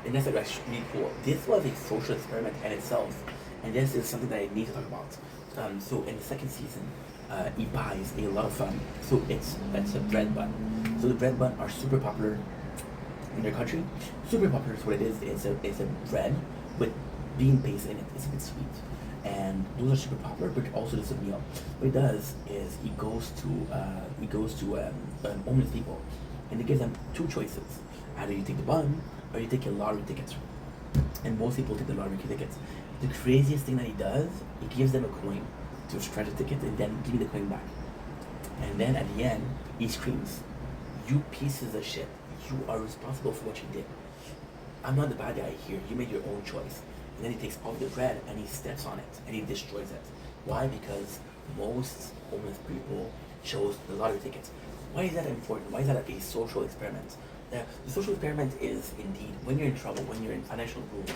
and that's actually really cool. This was a social experiment in itself, and this is something that I need to talk about. So in the second season, he buys a lot of so it's a bread bun. So the bread bun are super popular in their country. Super popular is what it is. It's a bread with bean paste in it. It's a bit sweet, and those are super popular. But also it's a meal. What he does is he goes to homeless people, and he gives them two choices. Either you take the bun or you take a lottery ticket. And most people take the lottery tickets. The craziest thing that he does, he gives them a coin to scratch the ticket and then give me the coin back. And then at the end, he screams, "You pieces of shit, you are responsible for what you did. I'm not the bad guy here, you made your own choice." And then he takes all the bread and he steps on it and he destroys it. Why? Because most homeless people chose the lottery tickets. Why is that important? Why is that a social experiment? The social experiment is indeed when you're in trouble, when you're in financial ruin,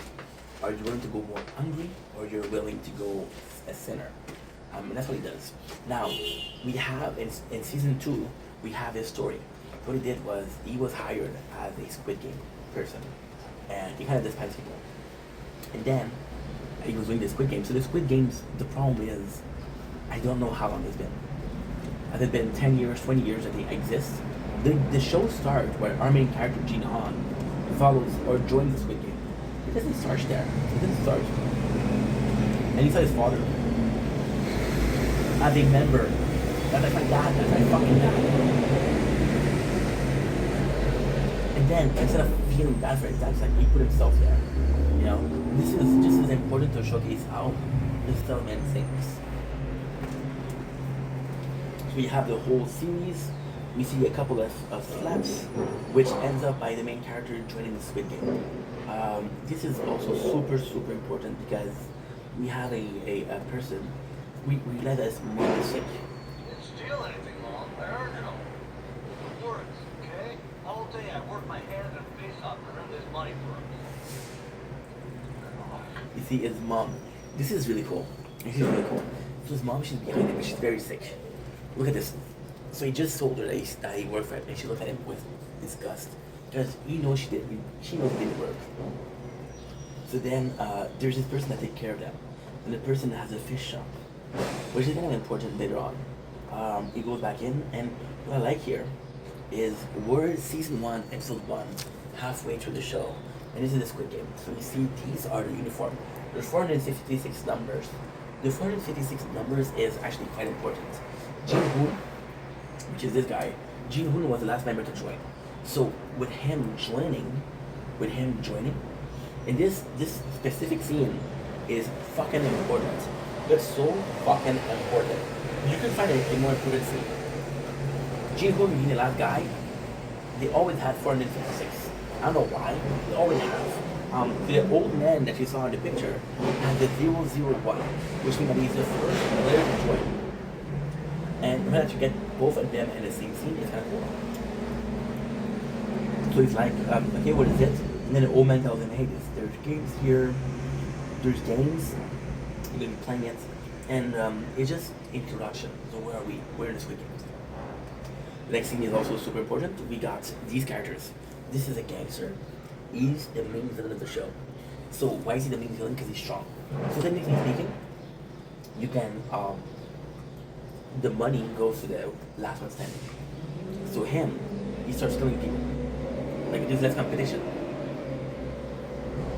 are you willing to go more hungry or you're willing to go a sinner? And that's what he does. Now, we have in season 2, we have his story. What he did was he was hired as a Squid Game person, and he kind of dispensed people. And then he was doing the Squid Game. So the Squid Games, the problem is, I don't know how long it's been. Has it been 10 years, 20 years that they exist? The show starts where our main character, Jin Han, follows or joins the Squid Game. It doesn't start there. It doesn't start. And he saw his father as a member. That's my dad. That's my fucking dad. And then instead of feeling bad for his dad, like he put himself there. You know, this is just as important to showcase how this film thinks. So we have the whole series. We see a couple of slaps, which ends up by the main character joining the Squid Game. This is also super important because we have a person. We let us make the sick. You didn't steal anything, Mom. I earned it all. It works, okay? All day I worked my hands and face off to earn this money for him. You see his mom. This is really cool. This is really cool. So his mom, she's behind him, but she's very sick. Look at this. So he just told her that he worked for it, and she looked at him with disgust. Because she knows he didn't work. So then there's this person that takes care of them. And the person has a fish shop, which is kind of important later on. He goes back in, and what I like here is we're season 1, episode 1, halfway through the show, and this is the Squid Game. So you see, these are the uniform. There's 456 numbers. The 456 numbers is actually quite important. Jin Hoon, which is this guy, Jin Hoon was the last member to join. So with him joining, and this specific scene is fucking important. It's so fucking important. You can find a more important scene. Jin Hoon being the last guy, they always had 456. I don't know why, they always have. The old man that you saw in the picture had the 001, which means that he's the first player to join. And when you get both of them in the same scene, it's kind of cool. So it's like, okay, what is it? And then the old man tells him, hey, there's games here, there's games, you're gonna be playing it. And it's just introduction. So where are we? We're in the Squid Game. The next thing is also super important. We got these characters. This is a gangster. He's the main villain of the show. So why is he the main villain? Because he's strong. So technically speaking, you can, the money goes to the last one standing. So him, he starts killing people. Like there's less competition.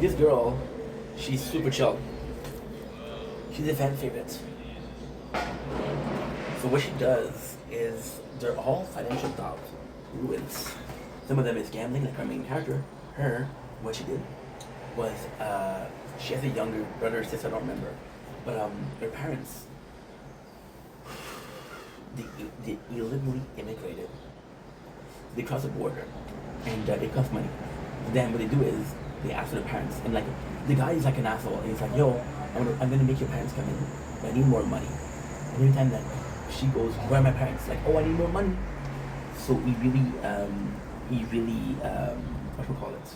This girl, she's super chill. She's a fan favorite. So what she does is, they're all financial ruins. Some of them is gambling, like our main character. Her, what she did was, she has a younger brother or sister, I don't remember. But her parents, they illegally immigrated. They crossed the border, and it costs money. Then what they do is, they ask for the parents, and like, the guy is like an asshole, and he's like, yo, I'm gonna make your parents come in, but I need more money. And every time that she goes, where are my parents? Like, oh, I need more money. So he really, what do we call it?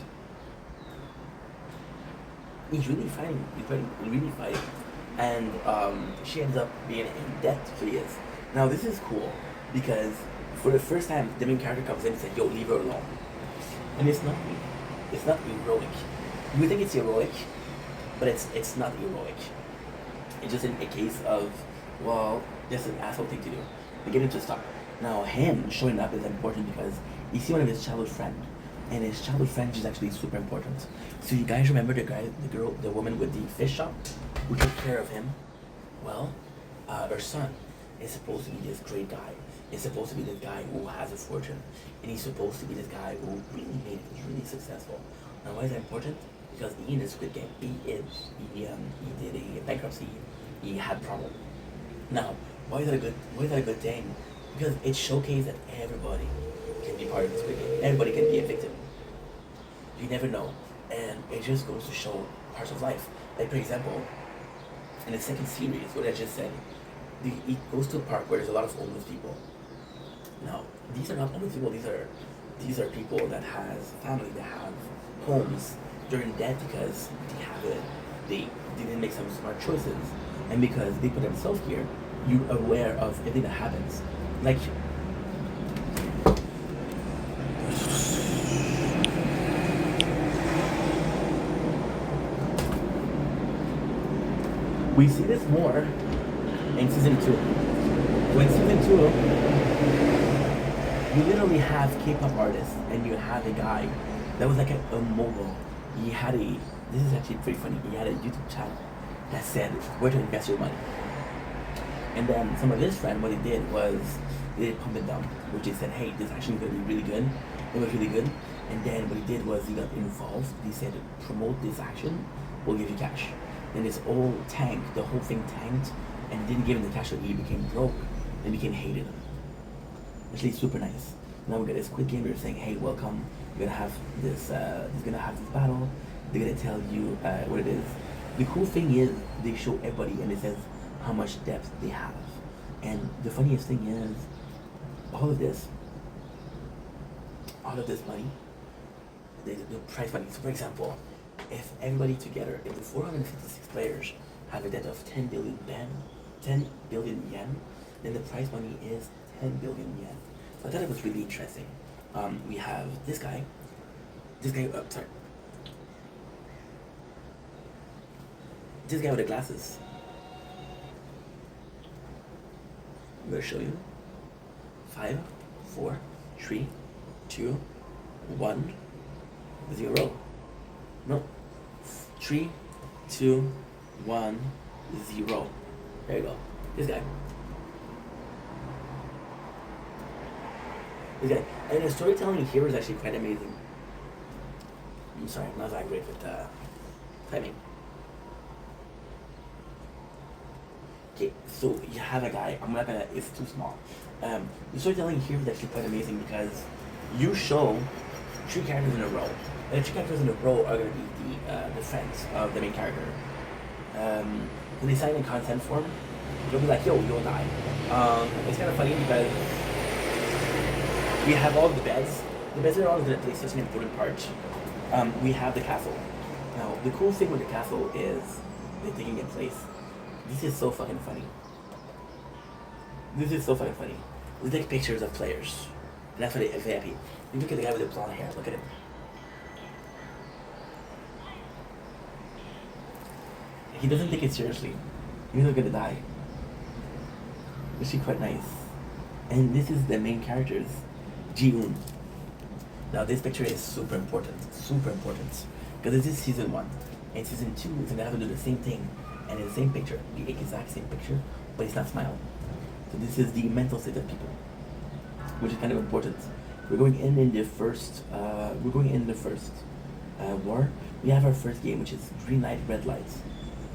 He's really fighting. Really fighting. And she ends up being in debt for years. Now this is cool because for the first time, the main character comes in and says, "Yo, leave her alone." And it's not heroic. You think it's heroic, but it's not heroic. It's just a case of, well, just an asshole thing to do. They get him to stop. Now him showing up is important because you see one of his childhood friend, and his childhood friend is actually super important. So you guys remember the woman with the fish shop who took care of him? Well, her son is supposed to be this great guy. He's supposed to be this guy who has a fortune, and he's supposed to be this guy who really made it, really successful. Now why is that important? Because he in the Squid Game, he did a bankruptcy, he had problem. Now, why is that a good thing? Because it showcases that everybody can be part of the Squid Game. Everybody can be a victim. You never know. And it just goes to show parts of life. Like for example, in the second series, what I just said, it goes to a park where there's a lot of homeless people. Now, these are not homeless people, these are people that has family, that have homes. They're in debt because they didn't make some smart choices. And because they put themselves here, you're aware of everything that happens. Like, we see this more in season 2. So in season 2, you literally have K-pop artists, and you have a guy that was like a mogul. This is actually pretty funny, he had a YouTube channel that said where to invest your money. And then some of his friends, what they did was, they pump it down, which they said, hey, this is actually going to be really good. It was really good. And then what he did was, he got involved. He said, promote this action, we'll give you cash. Then this all tanked, the whole thing tanked, and didn't give him the cash, so he became broke and became hated. Actually, super nice. Now we got this Squid Game, they're saying, hey, welcome, you're gonna have this, battle, they're gonna tell you what it is. The cool thing is, they show everybody, and it says how much depth they have. And the funniest thing is, all of this money, the prize money. So for example, if everybody together, if the 456 players have a debt of 10 billion yen, then the prize money is 10 billion yen. So I thought it was really interesting. We have this guy, this guy with the glasses. I'm gonna show you. 5, 4, 3, 2, 1, 0. No. 3, 2, 1, 0. There you go. This guy. This guy. And the storytelling here is actually quite amazing. I'm sorry, I'm not that great with timing. Okay, so you have a guy. I'm not gonna. It's too small. The storytelling here is actually quite amazing because you show 3 characters in a row, and the 3 characters in a row are gonna be the friends of the main character. When they sign in consent form, you'll be like, "Yo, you'll die." It's kind of funny because we have all the beds. The beds are always gonna play such an important part. We have the castle. Now, the cool thing with the castle is they're taking in place. This is so fucking funny. This is so fucking funny. They take pictures of players. And that's what they're happy. You look at the guy with the blonde hair. Look at him. He doesn't take it seriously. He's not gonna die. Which is quite nice. And this is the main characters. Ji-un. Now this picture is super important. Super important. Because this is season 1. And season 2 is gonna have to do the same thing. And in the same picture, the exact same picture, but he's not smiling. So this is the mental state of people, which is kind of important. We're going in the first. War. We have our first game, which is green light, red lights.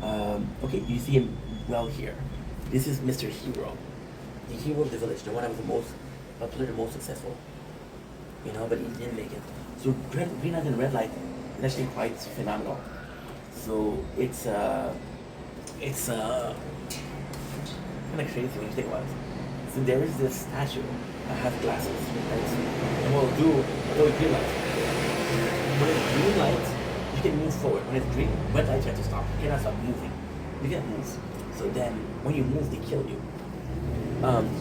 Okay, you see him well here. This is Mr. Hero, the hero of the village, the one that was the most popular, the most successful. You know, but he didn't make it. So green light and red light is actually quite phenomenal. So it's kind of crazy when you think about it. So there is this statue that has glasses, right? And what we'll do, green light. When it's green light, you can move forward. When it's green, red light, you have to stop. You cannot stop moving. You can't move. So then, when you move, they kill you.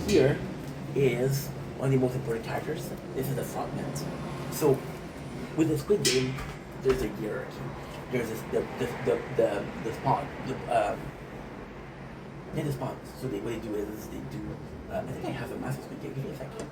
Here is one of the most important characters. This is the frontman. So, with the Squid Game, there's a hierarchy. There's this, the spawn, the spawn. So what they do is they do. I think I have a massive Squid Game. Give me a second.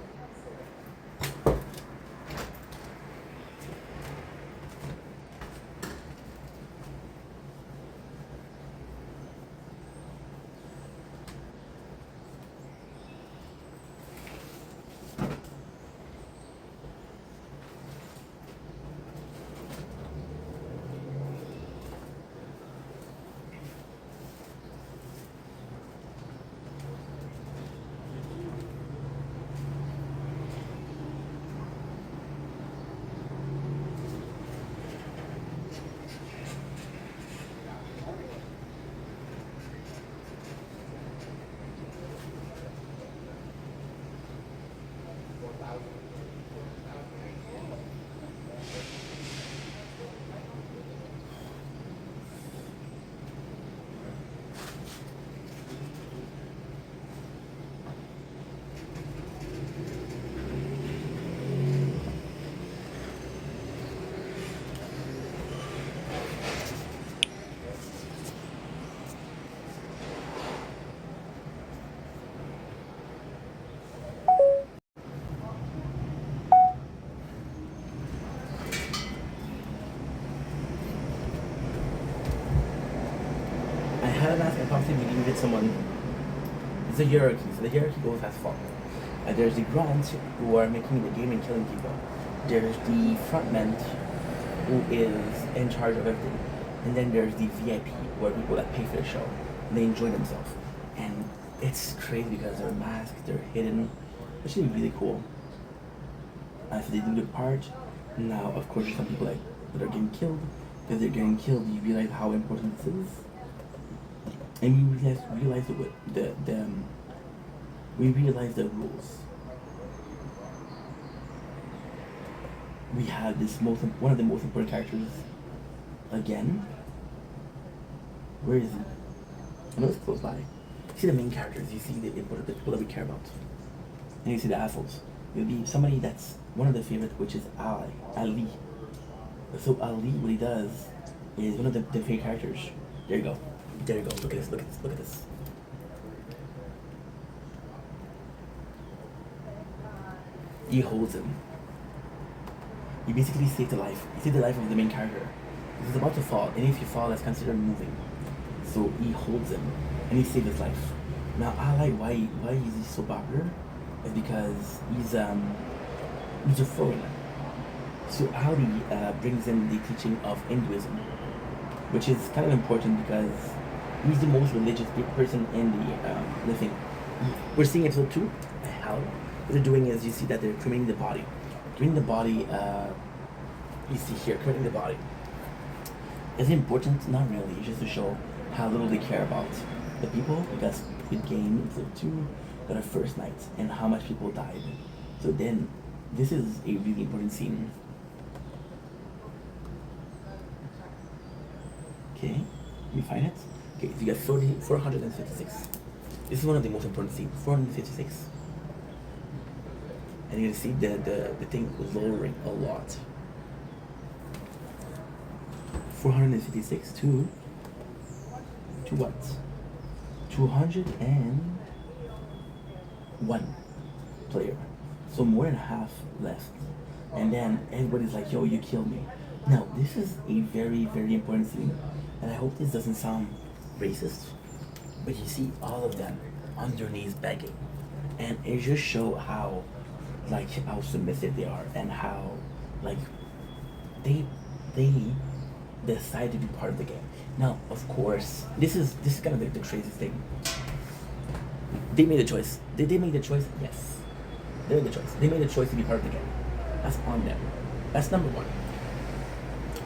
Obviously, we needed someone. It's a hierarchy, so the hierarchy goes as follows. There's the grunts who are making the game and killing people. There's the frontman who is in charge of everything. And then there's the VIP, who are people that pay for the show. And they enjoy themselves. And it's crazy because they're masked, they're hidden. It's actually really cool. So they do the part. Now, of course, there's some people that are getting killed. Because they're getting killed, you realize how important this is. And we realize the rules. We have one of the most important characters again. Where is he? I know it's close by. You see the main characters, you see the people that we care about. And you see the assholes. It'll be somebody that's one of the favorite, which is Ali. So Ali, what he does is one of the favorite characters. There you go. There you go. Look at this. Look at this. Look at this. He holds him. You basically save the life. You save the life of the main character. He's about to fall, and if you fall, that's considered moving. So he holds him, and he saved his life. Now, Ali, why is he so popular? Is because he's a foreigner. So Ali brings in the teaching of Hinduism, which is kind of important because he's the most religious person in the thing. We're seeing episode 2. How what they're doing is you see that they're cremating the body. Cremating the body. You see here, cremating the body. Is it important? Not really. It's just to show how little they care about the people, because Squid Game episode 2 got a first night and how much people died. So then, this is a really important scene. Okay, you find it? Okay, so you got 456. This is one of the most important scenes. 456. And you can see the thing was lowering a lot. 456 to what? 201 player. So more than half left. And then everybody's like, yo, you killed me. Now, this is a very, very important scene. And I hope this doesn't sound racist. But you see all of them on their knees begging. And it just shows how submissive they are, and how they decide to be part of the game. Now, of course, this is kind of the craziest thing. They made a choice. Did they make the choice? Yes. They made the choice. They made the choice to be part of the game. That's on them. That's number one.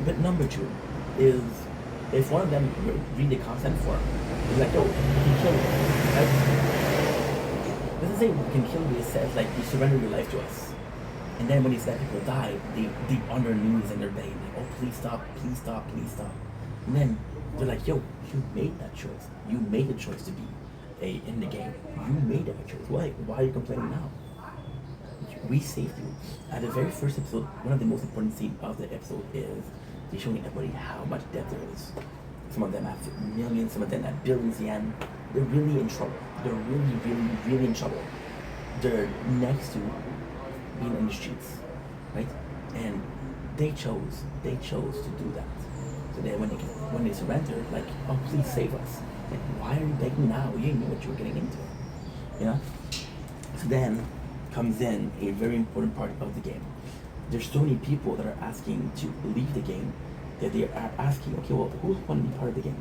But number two is, if one of them read the consent form, it's like, oh, you can kill me. Right? It doesn't say you can kill me, it says like you surrender your life to us. And then when these bad people die, they on their knees and they're begging, like, oh, please stop, please stop, please stop. And then they're like, yo, you made that choice. You made the choice to be in the game. You made that choice. Why are you complaining now? We saved you. At the very first episode, one of the most important scenes of the episode is they're showing everybody how much debt there is. Some of them have millions, some of them have billions yen. They're really in trouble. They're really, really, really in trouble. They're next to being in the streets, right? And they chose to do that. So then when they surrender, like, oh, please save us. Like, why are you begging now? You didn't know what you were getting into, you know? So then comes in a very important part of the game. There's so many people that are asking to leave the game that they are asking, okay, well, who's going to be part of the game?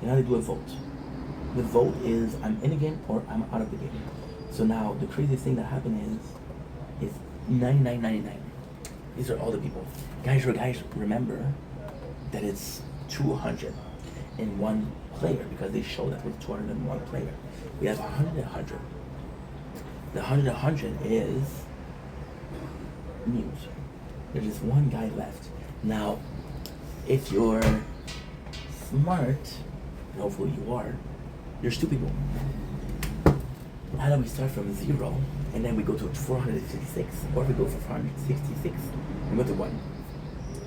And now they do a vote. The vote is, I'm in the game or I'm out of the game. So now the craziest thing that happened is 99.99. These are all the people. Guys, remember that it's 201 player, because they show that with 201 player. We have 100. The 100 is mute. There's just one guy left. Now, if you're smart, and hopefully you are, there's two people. How do we start from 0 and then we go to 456, or we go for 466 and go to 1?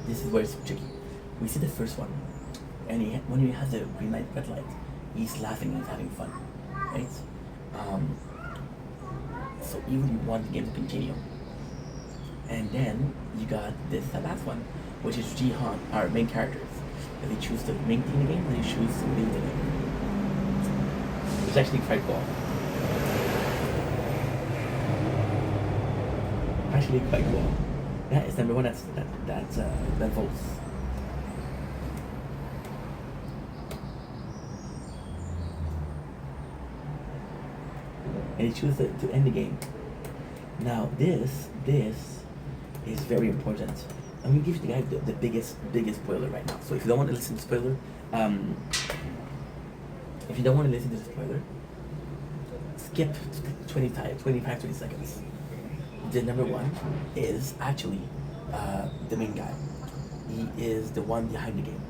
This is where it's tricky. We see the first one, and when he has a green light, red light, he's laughing and he's having fun, right? So you really want the game to continue. And then you got the last one, which is Jihan, our main characters. If they choose to maintain the game, or they choose to leave the game. It's actually quite cool. Actually quite cool. Yeah, it's number one that votes. And he chooses to end the game. Now this is very important. I'm gonna give you the guy the biggest spoiler right now. So if you don't want to listen to spoiler, skip 20 seconds. The number one is actually the main guy. He is the one behind the game.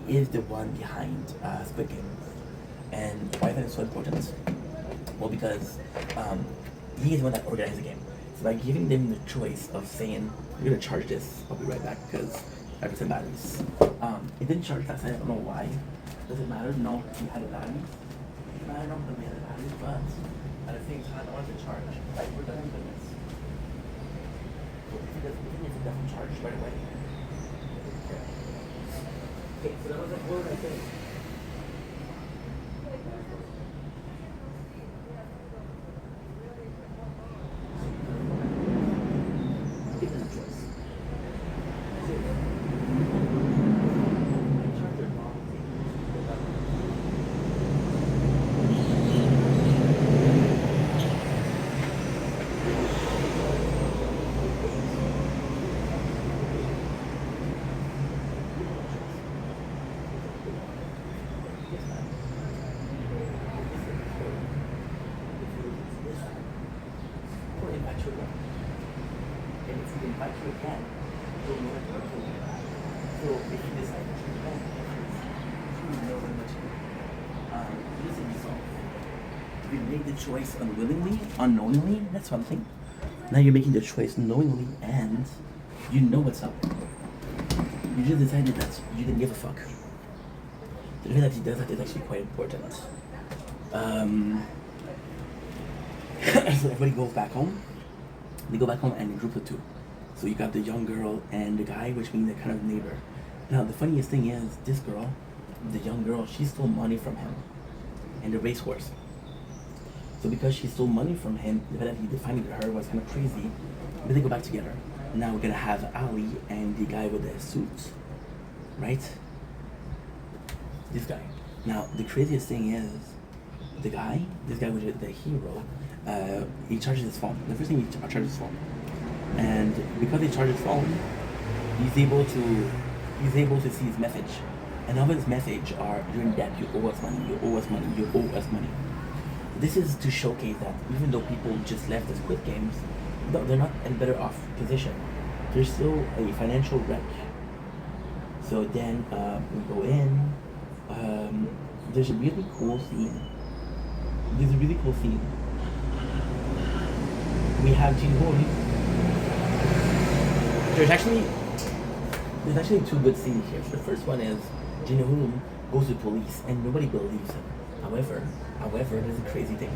He is the one behind Squid Game. And why that is so important? Well, because he is the one that organized the game. So by giving them the choice of saying, we're gonna charge this, I'll be right back, because I have some batteries. It didn't charge last night, I don't know why. Does it matter? No, we had a battery. It doesn't matter that we had a battery, but at the same time, I wanted to charge. Like, we're done with this. if he doesn't charge right away. Okay, so that was like, what was I saying? Give them a choice. And if you invite you again, you'll know it working. So if you decide to choose again, you know how much listen yourself. You made the choice unwillingly, unknowingly, that's one thing. Now you're making the choice knowingly and you know what's up. You just decided that you didn't give a fuck. The way that he does that is actually quite important. So everybody goes back home. They go back home and in groups of two. So you got the young girl and the guy, which means they're kind of neighbor. Now the funniest thing is this girl, the young girl, she stole money from him and the racehorse. So because she stole money from him, the fact that he defined her was kind of crazy. But they go back together. Now we're gonna have Ali and the guy with the suit, right? This guy. Now the craziest thing is this guy which is the hero, he charges his phone. The first thing he charges his phone, and because he charges his phone, he's able to see his message, and all his message are you're in debt, you owe us money, you owe us money, you owe us money. This is to showcase that even though people just left the Squid Games, no, they're not in better off position. They're still a financial wreck. So then we go in. There's a really cool scene. We have Jin Hoon. There's actually two good scenes here. So the first one is Jin Hoon goes to police and nobody believes him. However, there's a crazy thing.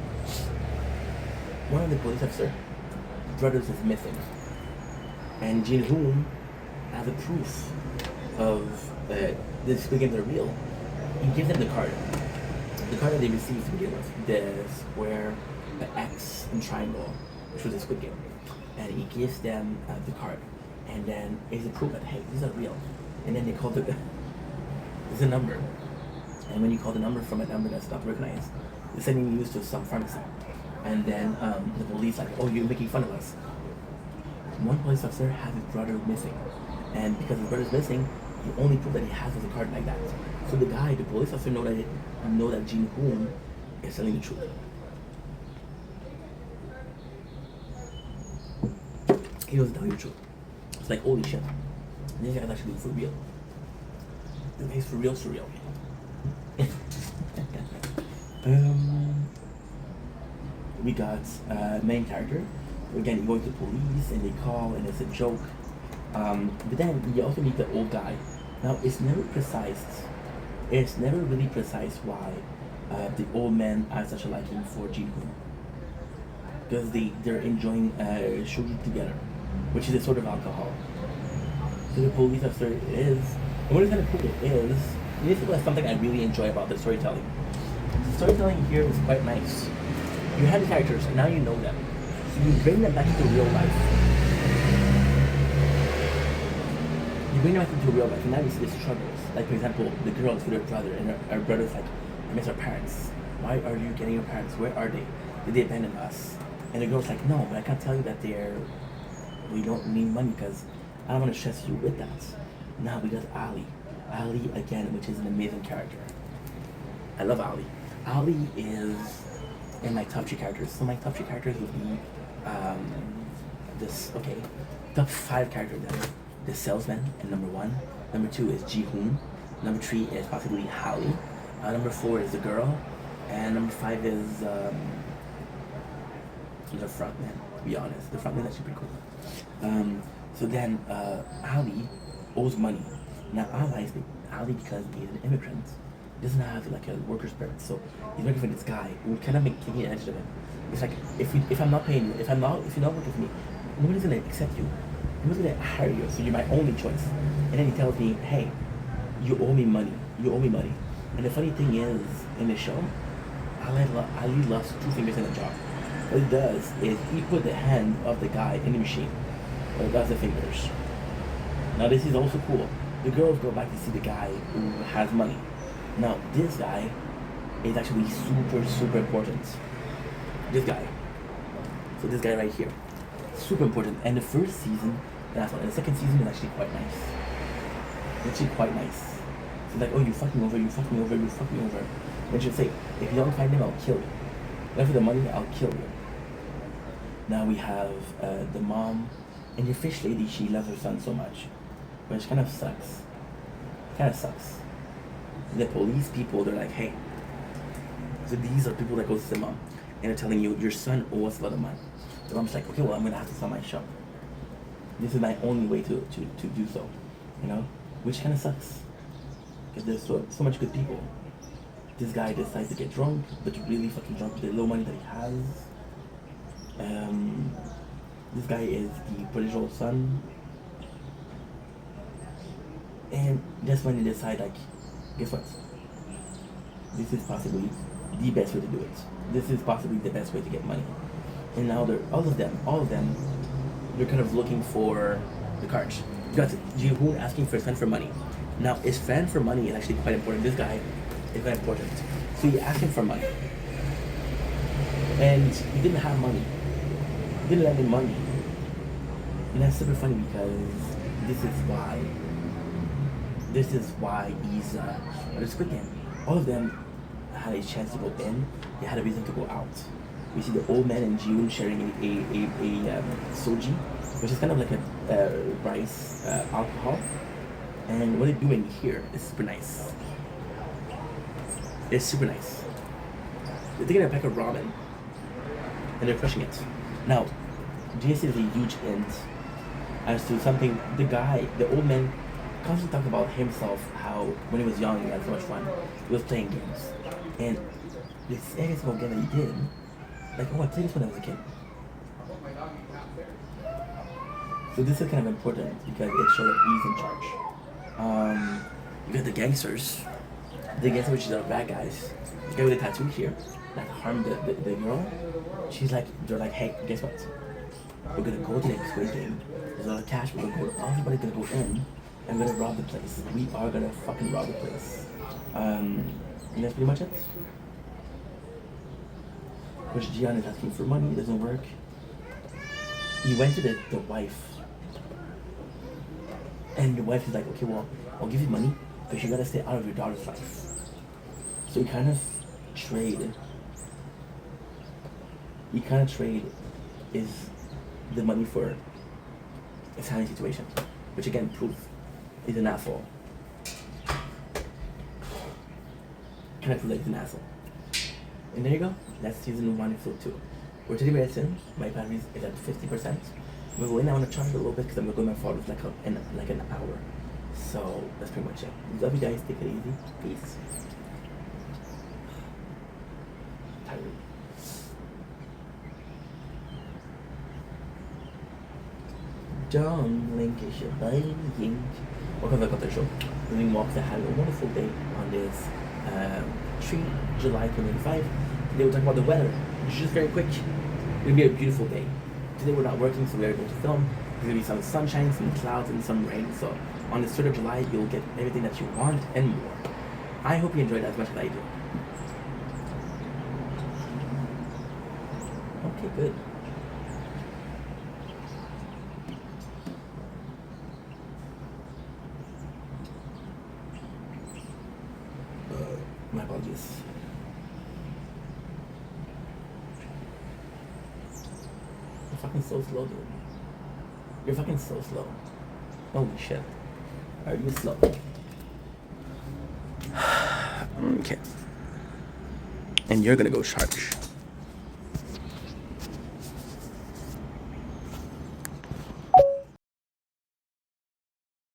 One of the police officers' brothers is missing, and Jin Hoon has a proof of the Squid Games are real. He gives them the card that they received to begin with, the square, the X, and triangle, which was a Squid Game, and he gives them the card, and then it's a proof that hey, these are real, and then they call it there's a number, and when you call the number from a number that's not recognized, it's sending news to some pharmacy, and then the police like, oh, you're making fun of us. One police officer has his brother missing, and because his brother's missing, the only proof that he has is a card like that. So the police officer know that Jin Hoon is telling the truth. He was telling the truth. It's like, holy shit, this guy's actually for real. This guy's for real surreal. We got main character. Again, he goes to police and they call and it's a joke. But then you also meet the old guy. Now it's never precise. It's never really precise why the old man has such a liking for Jin Hoon. Because they're enjoying shoju together, which is a sort of alcohol. So the police officer is, and what is kind of cool is, this is something I really enjoy about the storytelling. The storytelling here is quite nice. You have the characters, and now you know them. So you bring them back into real life. You bring them back into real life, and now you see the struggles. Like, for example, the girls with her brother, and her brother's like, I miss our parents. Why are you getting your parents? Where are they? Did they abandon us? And the girl's like, no, but I can't tell you that we don't need money because I don't want to stress you with that. Now we got Ali. Ali, again, which is an amazing character. I love Ali. Ali is in my top 3 characters. So my top 3 characters would be top 5 characters then. The salesman and number 1. Number 2 is Ji Hoon. Number 3 is possibly Holly. Number 4 is the girl. And number 5 is the frontman, to be honest. The frontman is actually pretty cool. So then Ali owes money. Now Ali, because he's an immigrant, doesn't have like a worker's permit. So he's working for this guy who kind of taking advantage of him. It's like if I'm not paying you, if you're not working for me, nobody's gonna accept you. Who's gonna hire you? So you're my only choice. And then he tells me, hey, you owe me money. You owe me money. And the funny thing is, in the show, Ali lost 2 fingers in the jar. What he does is he put the hand of the guy in the machine. But it does the fingers. Now this is also cool. The girls go back to see the guy who has money. Now this guy is actually super, super important. This guy. So this guy right here. Super important. And the first season, and the second season is actually quite nice. Actually quite nice. So like, oh, you fucked me over, you fucked me over, you fucked me over. Then she'll say, if you don't find him, I'll kill you. Not for the money, I'll kill you. Now we have the mom, and your fish lady, she loves her son so much. Which kind of sucks. Kind of sucks. The police people, they're like, hey. So these are people that go to the mom, and they're telling you, your son owes us a lot of money. The mom's like, okay, well, I'm gonna have to sell my shop. This is my only way to do so, you know? Which kind of sucks. Because there's so much good people. This guy decides to get drunk, but really fucking drunk with the low money that he has. This guy is the prodigal son. And that's when they decide, like, guess what? This is possibly the best way to do it. This is possibly the best way to get money. And now all of them, they're kind of looking for the cards. You got Ji-hoon asking for his friend for money. Now, his friend for money is actually quite important. This guy is very important. So he asked him for money. And he didn't have money. He didn't lend him money. And that's super funny because this is why he's the Squid Game. All of them had a chance to go in. They had a reason to go out. We see the old man and Ji-hoon sharing a soji, which is kind of like a rice alcohol. And what they're doing here is super nice. It's super nice. They're taking a pack of ramen and they're crushing it. Now, this is a huge hint as to something. The old man, constantly talks about himself, how when he was young he had so much fun. He was playing games. And this every single game that he did, like, oh, I played this when I was a kid. So this is kind of important because it shows that he's in charge. You got the gangsters. The gangsters, which are bad guys. The guy with the tattoo here that harmed the girl. They're like, hey, guess what? We're gonna go to the Squid Game. There's a lot of cash. Everybody's gonna go in. I'm gonna rob the place. We are gonna fucking rob the place. And that's pretty much it. Which Jian is asking for money, it doesn't work. He went to the wife. And the wife is like, okay, well, I'll give you money, but you gotta stay out of your daughter's life. So he kind of trade is the money for a family situation. Which again proves he's an asshole. Kind of prove that he's an asshole. And there you go. That's season 1, episode 2. We're 30 minutes in. My battery is at 50%. We're going now on a charge a little bit because I'm going to go to my father's like an hour. So that's pretty much it. Love you guys. Take it easy. Peace. Tired. John Lancashire Ying. Welcome back to the show. We're doing walks that had a wonderful day on this 3 July 2025. Today we'll talk about the weather, which is just very quick. It's going to be a beautiful day. Today we're not working, so we're able to film. There's going to be some sunshine, some clouds, and some rain. So on this 3rd of July, you'll get everything that you want and more. I hope you enjoyed it as much as I do. Okay, good. My apologies. You're fucking so slow, dude. You're fucking so slow. Holy shit. Are you slow? Okay. And you're gonna go charge.